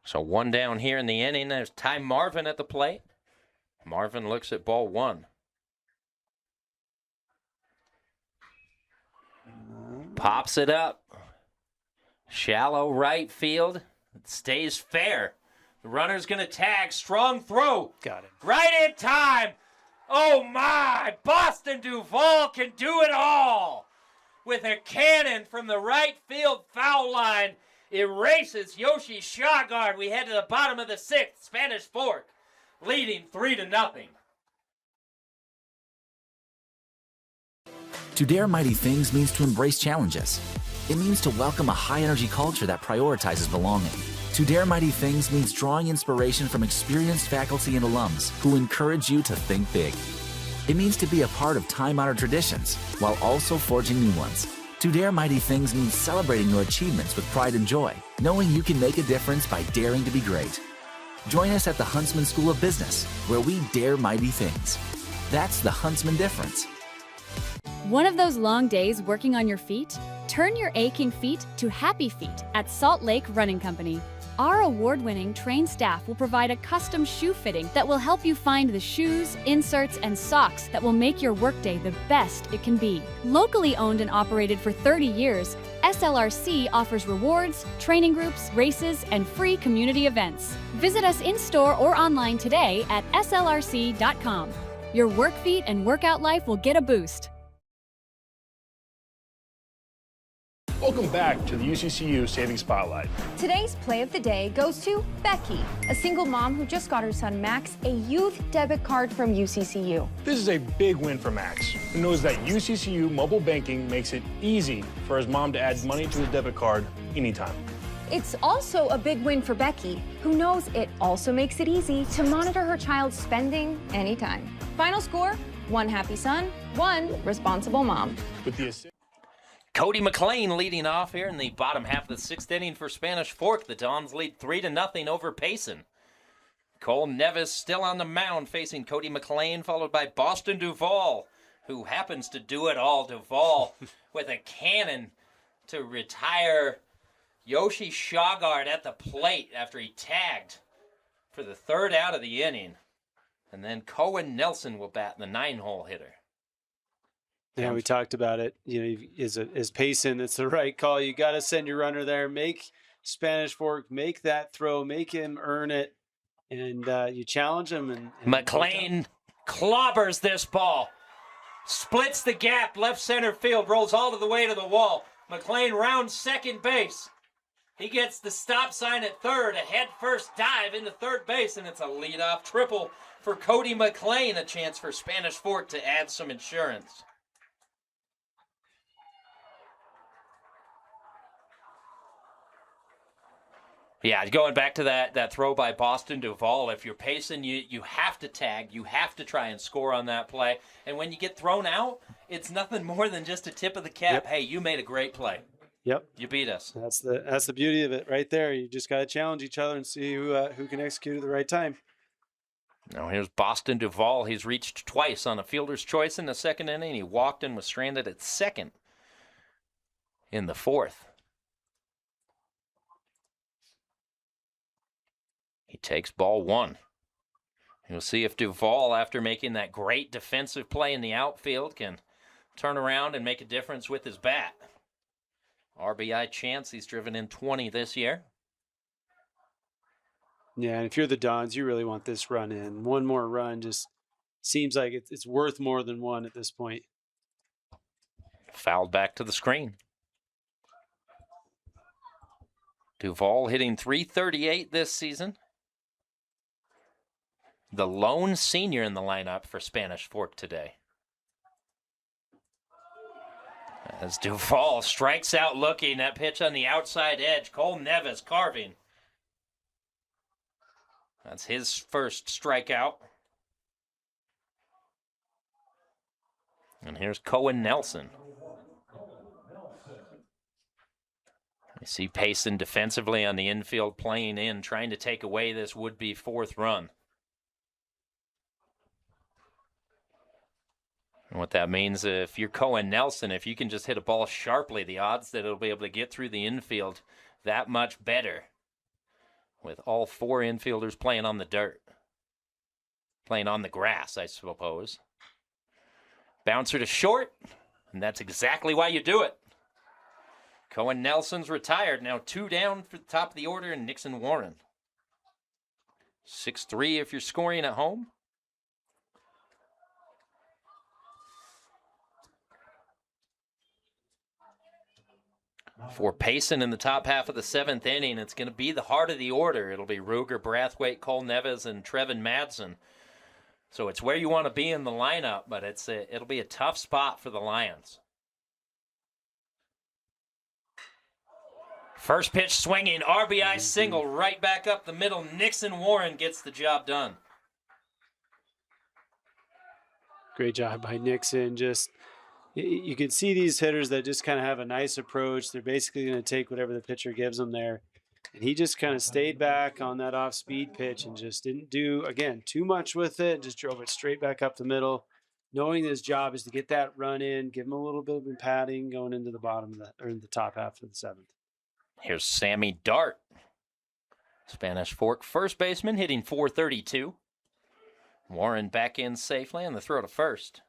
So one down here in the inning. There's Ty Marvin at the plate. Marvin looks at ball one. Pops it up. Shallow right field. It stays fair. The runner's going to tag. Strong throw. Got it. Right in time. Oh my! Boston Duvall can do it all. With a cannon from the right field foul line. Erases Yoshi Shagard. We head to the bottom of the sixth. Spanish Fork leading 3-0. To dare mighty things means to embrace challenges. It means to welcome a high-energy culture that prioritizes belonging. To dare mighty things means drawing inspiration from experienced faculty and alums who encourage you to think big. It means to be a part of time-honored traditions while also forging new ones. To dare mighty things means celebrating your achievements with pride and joy, knowing you can make a difference by daring to be great. Join us at the Huntsman School of Business, where we dare mighty things. That's the Huntsman difference. One of those long days working on your feet? Turn your aching feet to happy feet at Salt Lake Running Company. Our award-winning trained staff will provide a custom shoe fitting that will help you find the shoes, inserts, and socks that will make your workday the best it can be. Locally owned and operated for 30 years, SLRC offers rewards, training groups, races, and free community events. Visit us in-store or online today at slrc.com. Your work feet and workout life will get a boost. Welcome back to the UCCU Savings Spotlight. Today's play of the day goes to Becky, a single mom who just got her son Max a youth debit card from UCCU. This is a big win for Max, who knows that UCCU mobile banking makes it easy for his mom to add money to his debit card anytime. It's also a big win for Becky, who knows it also makes it easy to monitor her child's spending anytime. Final score, 1 happy son, 1 responsible mom. With the Cody McLean leading off here in the bottom half of the sixth inning for Spanish Fork. The Dons lead 3-0 over Payson. Cole Nevis still on the mound facing Cody McLean, followed by Boston Duvall, who happens to do it all. Duvall with a cannon to retire Yoshi Shagard at the plate after he tagged for the third out of the inning. And then Cohen Nelson will bat the 9-hole hitter. Yeah, we talked about it. You know, as Payson, it's the right call. You got to send your runner there, make Spanish Fork, make that throw, make him earn it, and you challenge him. And McLean clobbers this ball, splits the gap, left center field, rolls all the way to the wall. McLean rounds second base. He gets the stop sign at third, a head first dive into third base, and it's a leadoff triple for Cody McLean, a chance for Spanish Fork to add some insurance. Yeah, going back to that throw by Boston Duvall, if you're Payson, you have to tag. You have to try and score on that play. And when you get thrown out, it's nothing more than just a tip of the cap. Yep. Hey, you made a great play. Yep. You beat us. That's the beauty of it right there. You just got to challenge each other and see who can execute at the right time. Now here's Boston Duvall. He's reached twice on a fielder's choice in the second inning. He walked and was stranded at second in the fourth. He takes ball one. We'll see if Duvall, after making that great defensive play in the outfield, can turn around and make a difference with his bat. RBI chance. He's driven in 20 this year. Yeah, and if you're the Dons, you really want this run in. One more run just seems like it's worth more than one at this point. Fouled back to the screen. Duvall hitting .338 this season. The lone senior in the lineup for Spanish Fork today. As Duvall strikes out looking, that pitch on the outside edge. Cole Nevis carving. That's his first strikeout. And here's Cohen Nelson. You see Payson defensively on the infield playing in, trying to take away this would-be fourth run. And what that means, if you're Cohen Nelson, if you can just hit a ball sharply, the odds that it'll be able to get through the infield that much better. with all 4 infielders playing on the dirt. Playing on the grass, I suppose. Bouncer to short, and that's exactly why you do it. Cohen Nelson's retired. Now 2 down for the top of the order, and Nixon Warren. 6-3 if you're scoring at home. For Payson in the top half of the 7th inning, it's going to be the heart of the order. It'll be Ruger, Brathwaite, Cole Neves, and Trevin Madsen. So it's where you want to be in the lineup, but it'll be a tough spot for the Lions. First pitch swinging, RBI single right back up the middle. Nixon Warren gets the job done. Great job by Nixon. Just, you can see these hitters that just kind of have a nice approach. They're basically going to take whatever the pitcher gives them there. And he just kind of stayed back on that off-speed pitch and just didn't do, again, too much with it. Just drove it straight back up the middle, knowing his job is to get that run in, give him a little bit of padding going into the bottom of or in the top half of the 7th. Here's Sammy Dart. Spanish Fork first baseman hitting .432. Warren back in safely on the throw to first.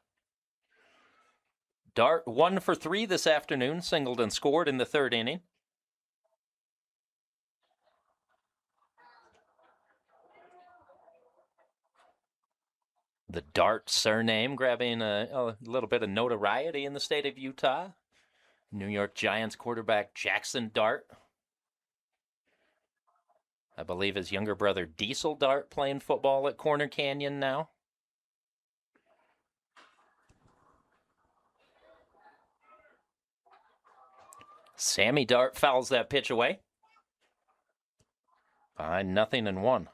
Dart 1 for 3 this afternoon, singled and scored in the 3rd inning. The Dart surname grabbing a little bit of notoriety in the state of Utah. New York Giants quarterback Jackson Dart. I believe his younger brother Diesel Dart playing football at Corner Canyon now. Sammy Dart fouls that pitch away. Behind 0-1.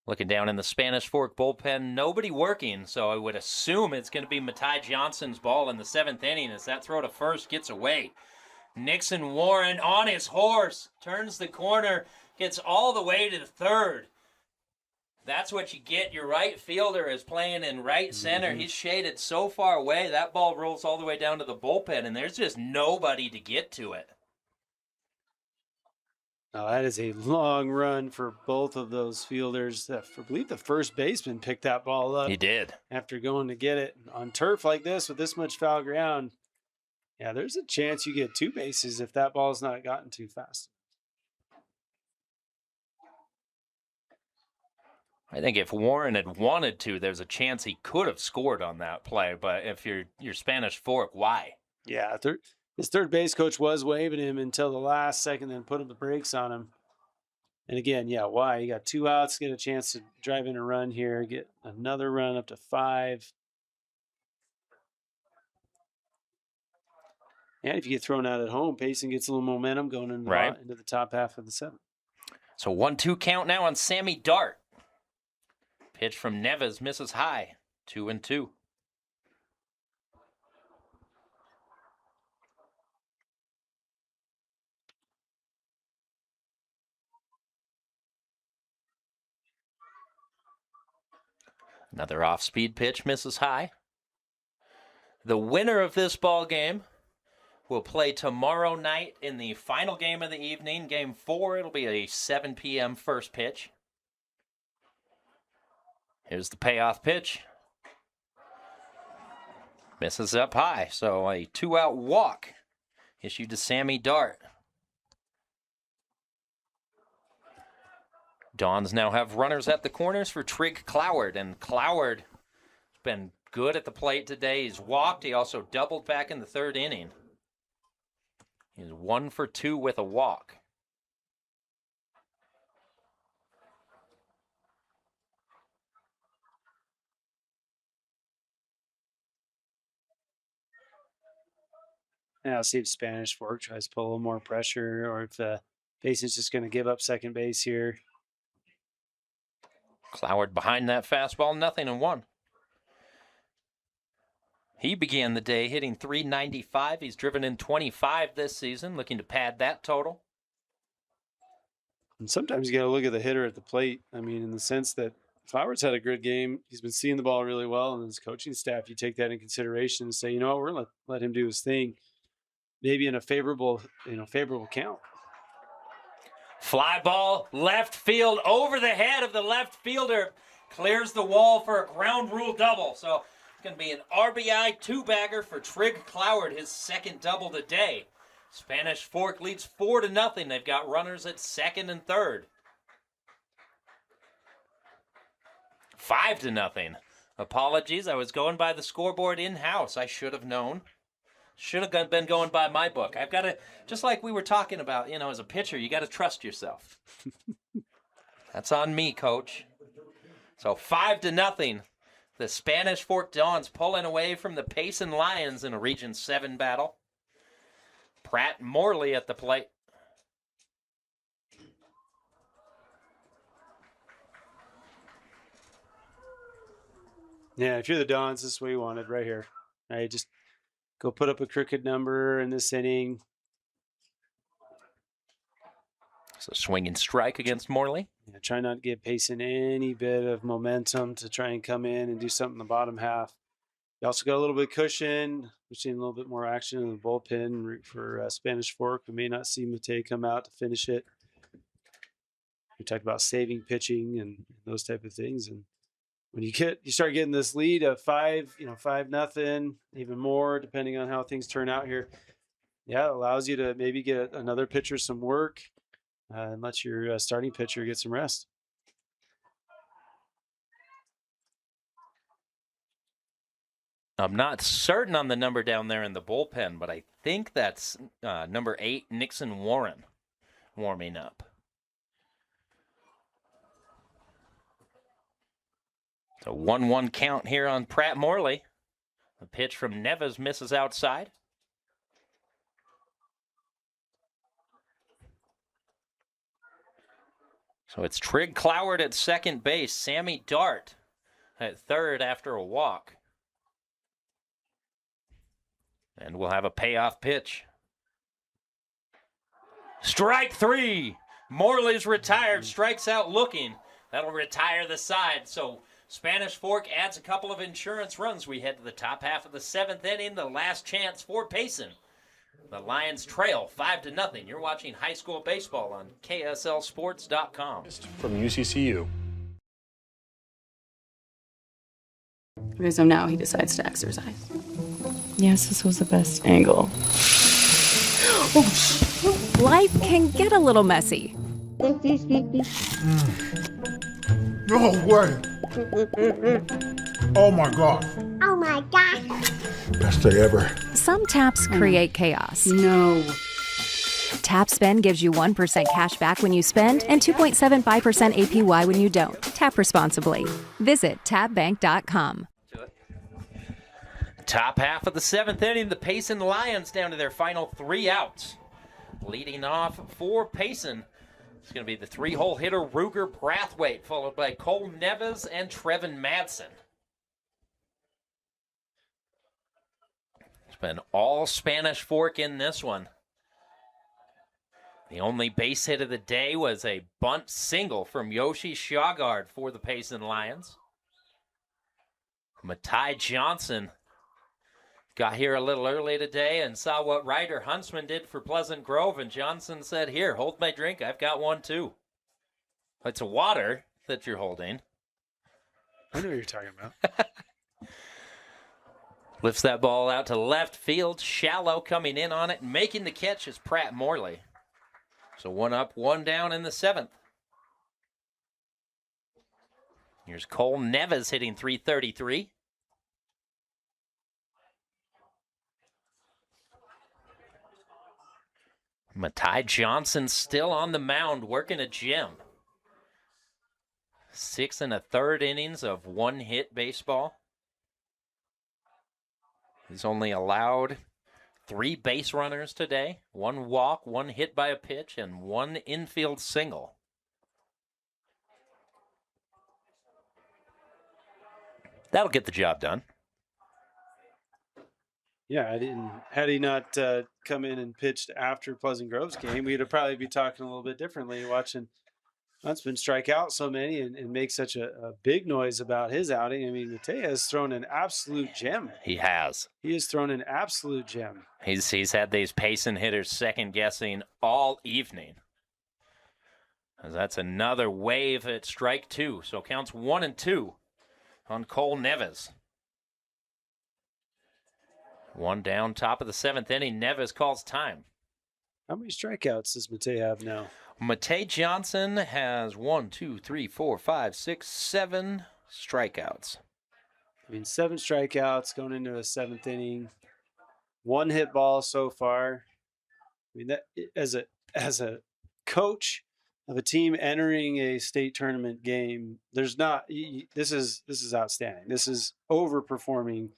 Looking down in the Spanish Fork bullpen, nobody working, so I would assume it's going to be Matai Johnson's ball in the 7th inning as that throw to first gets away. Nixon Warren on his horse, turns the corner, gets all the way to the 3rd. That's what you get. Your right fielder is playing in right center. He's shaded so far away, that ball rolls all the way down to the bullpen, and there's just nobody to get to it. Now that is a long run for both of those fielders. I believe the first baseman picked that ball up. He did. After going to get it on turf like this with this much foul ground. Yeah, there's a chance you get 2 bases if that ball's not gotten too fast. I think if Warren had wanted to, there's a chance he could have scored on that play. But if you're Spanish Fork, why? Yeah, his third base coach was waving him until the last second, then put the brakes on him. And again, yeah, why? You got 2 outs, get a chance to drive in a run here, get another run up to 5. And if you get thrown out at home, Payson gets a little momentum going into the top half of the 7th. So 1-2 count now on Sammy Dart. Pitch from Neves misses high. 2-2. Another off-speed pitch misses high. The winner of this ball game will play tomorrow night in the final game of the evening, Game 4. It'll be a 7 p.m. first pitch. Here's the payoff pitch. Misses up high, so a 2-out walk issued to Sammy Dart. Dons now have runners at the corners for Trig Cloward, and Cloward has been good at the plate today. He's walked. He also doubled back in the 3rd inning. He's 1 for 2 with a walk. And I'll see if Spanish Fork tries to pull a little more pressure or if Payson's just going to give up second base here. Cloward behind that fastball, 0-1. He began the day hitting .395. He's driven in 25 this season, looking to pad that total. And sometimes you got to look at the hitter at the plate. I mean, in the sense that Flowers had a good game. He's been seeing the ball really well, and his coaching staff, you take that in consideration and say, you know what, we're going to let him do his thing, maybe in a favorable count. Fly ball, left field, over the head of the left fielder. Clears the wall for a ground rule double. So it's going to be an RBI two-bagger for Trig Cloward, his second double today. Spanish Fork leads 4-0. They've got runners at second and third. 5-0. Apologies, I was going by the scoreboard in-house. I should have known. Should have been going by my book. I've got to, just like we were talking about, as a pitcher, you got to trust yourself. That's on me, coach. So 5-0. The Spanish Fork Dons pulling away from the Payson Lions in a Region 7 battle. Pratt Morley at the plate. Yeah, if you're the Dons, this is what you wanted right here. Right, just go put up a crooked number in this inning. So swing and strike against Morley. Yeah, try not to give Payson any bit of momentum to try and come in and do something in the bottom half. You also got a little bit of cushion. We're seeing a little bit more action in the bullpen for Spanish Fork. We may not see Mate come out to finish it. We talked about saving pitching and those type of things. And when you start getting this lead of 5-0, even more, depending on how things turn out here. Yeah, it allows you to maybe get another pitcher some work and let your starting pitcher get some rest. I'm not certain on the number down there in the bullpen, but I think that's number 8, Nixon Warren, warming up. So 1-1 count here on Pratt Morley. The pitch from Neves misses outside. So it's Trig Cloward at second base, Sammy Dart at third after a walk. And we'll have a payoff pitch. Strike 3. Morley's retired, strikes out looking. That'll retire the side. So Spanish Fork adds a couple of insurance runs. We head to the top half of the 7th inning, the last chance for Payson. The Lions trail 5-0. You're watching high school baseball on KSLSports.com. From UCCU. Okay, so now he decides to exercise. Yes, this was the best angle. Life can get a little messy. No way. Oh my God. Oh my gosh. Best day ever. Some taps create chaos. No. TapSpend gives you 1% cash back when you spend and 2.75% APY when you don't. Tap responsibly. Visit tapbank.com. Top half of the 7th inning, the Payson Lions down to their final 3 outs. Leading off for Payson, it's going to be the 3-hole hitter Ruger Brathwaite, followed by Cole Neves and Trevin Madsen. It's been all Spanish Fork in this one. The only base hit of the day was a bunt single from Yoshi Shagard for the Payson Lions. Matai Johnson got here a little early today and saw what Ryder Huntsman did for Pleasant Grove, and Johnson said, "Here, hold my drink. I've got one too." It's a water that you're holding. I know what you're talking about. Lifts that ball out to left field. Shallow coming in on it. Making the catch is Pratt Morley. So 1 up, 1 down in the 7th. Here's Cole Neves hitting .333. Matai Johnson still on the mound, working a gym. 6 1/3 innings of 1-hit baseball. He's only allowed 3 base runners today, 1 walk, 1 hit by a pitch, and 1 infield single. That'll get the job done. Yeah, had he not come in and pitched after Pleasant Grove's game, we'd have probably be talking a little bit differently, watching Hunt's been strike out so many and make such a big noise about his outing. I mean, Matei has thrown an absolute gem. He has. He has thrown an absolute gem. He's had these Payson hitters second guessing all evening. That's another wave at strike 2. So counts 1-2 on Cole Neves. One down, top of the 7th inning. Neves calls time. How many strikeouts does Matei have now? Matei Johnson has 1, 2, 3, 4, 5, 6, 7 strikeouts. I mean, 7 strikeouts going into the 7th inning. 1 hit ball so far. I mean, that as a coach of a team entering a state tournament game, there's not. This is outstanding. This is overperforming.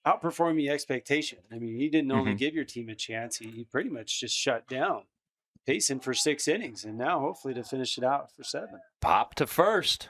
Outperforming the expectation. I mean, he didn't only give your team a chance; he pretty much just shut down Payson for 6 innings, and now hopefully to finish it out for 7. Pop to first.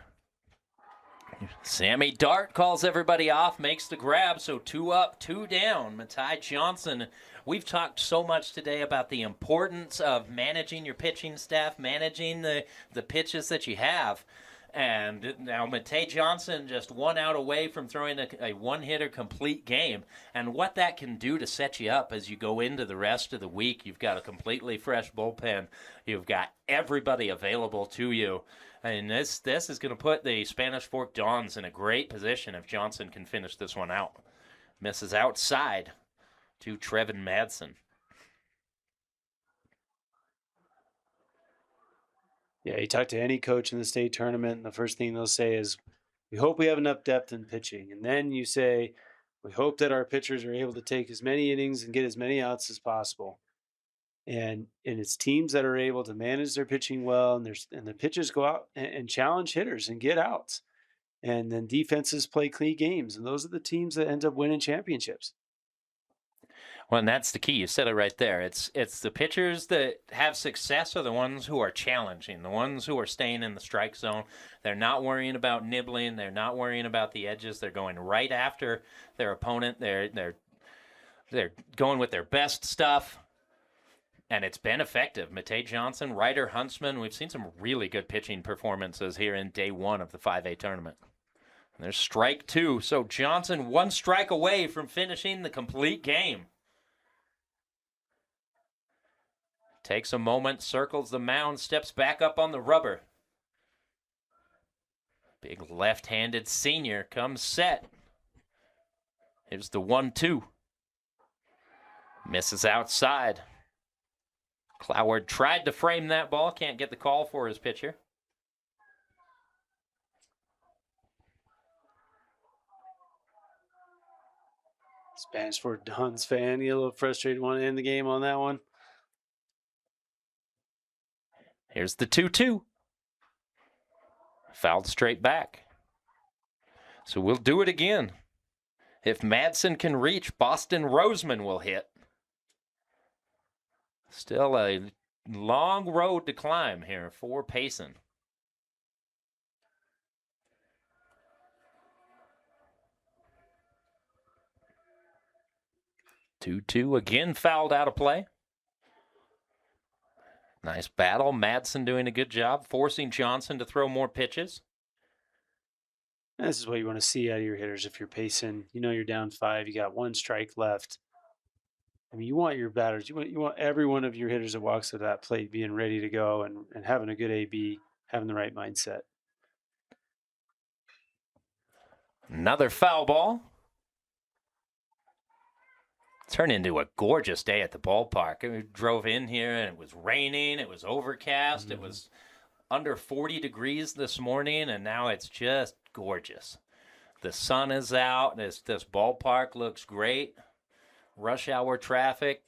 Sammy Dart calls everybody off, makes the grab, so 2 up, 2 down. Matei Johnson, we've talked so much today about the importance of managing your pitching staff, managing the pitches that you have. And now Matei Johnson just 1 out away from throwing a one-hitter complete game. And what that can do to set you up as you go into the rest of the week. You've got a completely fresh bullpen. You've got everybody available to you. And this is going to put the Spanish Fork Dons in a great position if Johnson can finish this one out. Misses outside to Trevin Madsen. Yeah, you talk to any coach in the state tournament, and the first thing they'll say is, we hope we have enough depth in pitching. And then you say, we hope that our pitchers are able to take as many innings and get as many outs as possible. And it's teams that are able to manage their pitching well, and the pitchers go out and challenge hitters and get outs. And then defenses play clean games, and those are the teams that end up winning championships. Well, and that's the key. You said it right there. It's the pitchers that have success are the ones who are challenging, the ones who are staying in the strike zone. They're not worrying about nibbling. They're not worrying about the edges. They're going right after their opponent. They're going with their best stuff. And it's been effective. Matei Johnson, Ryder Huntsman, we've seen some really good pitching performances here in day 1 of the 5A tournament. And there's strike 2. So Johnson 1 strike away from finishing the complete game. Takes a moment, circles the mound, steps back up on the rubber. Big left-handed senior comes set. Here's the 1-2. Misses outside. Cloward tried to frame that ball, can't get the call for his pitcher. Spanish Fork Dons fan, you a little frustrated, want to end the game on that one? Here's the 2-2. Fouled straight back. So we'll do it again. If Madsen can reach, Boston Roseman will hit. Still a long road to climb here for Payson. Two again fouled out of play. Nice battle. Madsen doing a good job, forcing Johnson to throw more pitches. This is what you want to see out of your hitters if you're Payson. You know you're down 5. You got 1 strike left. I mean, you want your batters. You want every one of your hitters that walks to that plate being ready to go and having a good AB, having the right mindset. Another foul ball. Turned into a gorgeous day at the ballpark. We drove in here and it was raining. It was overcast. Mm-hmm. It was under 40 degrees this morning, and now it's just gorgeous. The sun is out. This ballpark looks great. Rush hour traffic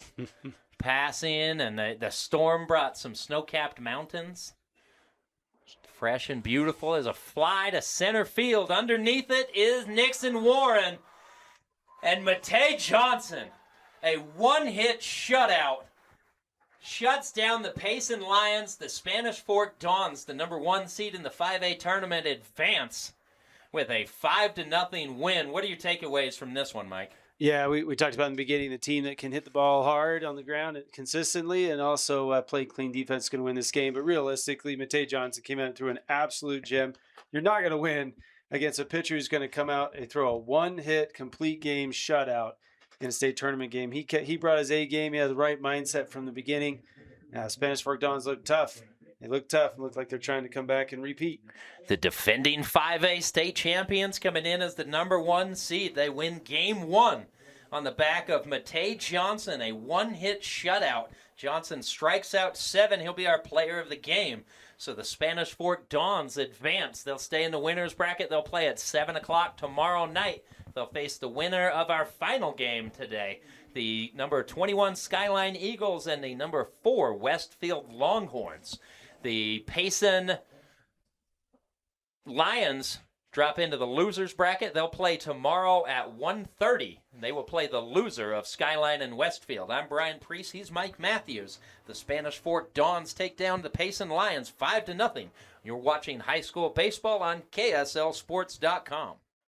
passing, and the storm brought some snow-capped mountains. Fresh and beautiful as a fly to center field. Underneath it is Nixon Warren. And Matei Johnson, a one-hit shutout, shuts down the Payson Lions. The Spanish Fork Dons, the number 1 seed in the 5A tournament, advance with a 5-0 win. What are your takeaways from this one, Mike? Yeah, we talked about in the beginning the team that can hit the ball hard on the ground consistently and also play clean defense is going to win this game. But realistically, Matej Johnson came out and threw an absolute gem. You're not going to win against a pitcher who's going to come out and throw a one-hit complete game shutout in a state tournament game. He brought his A game. He had the right mindset from the beginning. Spanish Fork Dons looked tough. They look tough and look like they're trying to come back and repeat. The defending 5A state champions coming in as the number 1 seed. They win game 1 on the back of Matej Johnson, a one-hit shutout. Johnson strikes out 7. He'll be our player of the game. So the Spanish Fork Dons advance. They'll stay in the winner's bracket. They'll play at 7 o'clock tomorrow night. They'll face the winner of our final game today, the number 21 Skyline Eagles and the number 4 Westfield Longhorns. The Payson Lions drop into the loser's bracket. They'll play tomorrow at 1:30. They will play the loser of Skyline and Westfield. I'm Brian Priest. He's Mike Matthews. The Spanish Fork Dons take down the Payson Lions 5-0. You're watching high school baseball on KSLSports.com.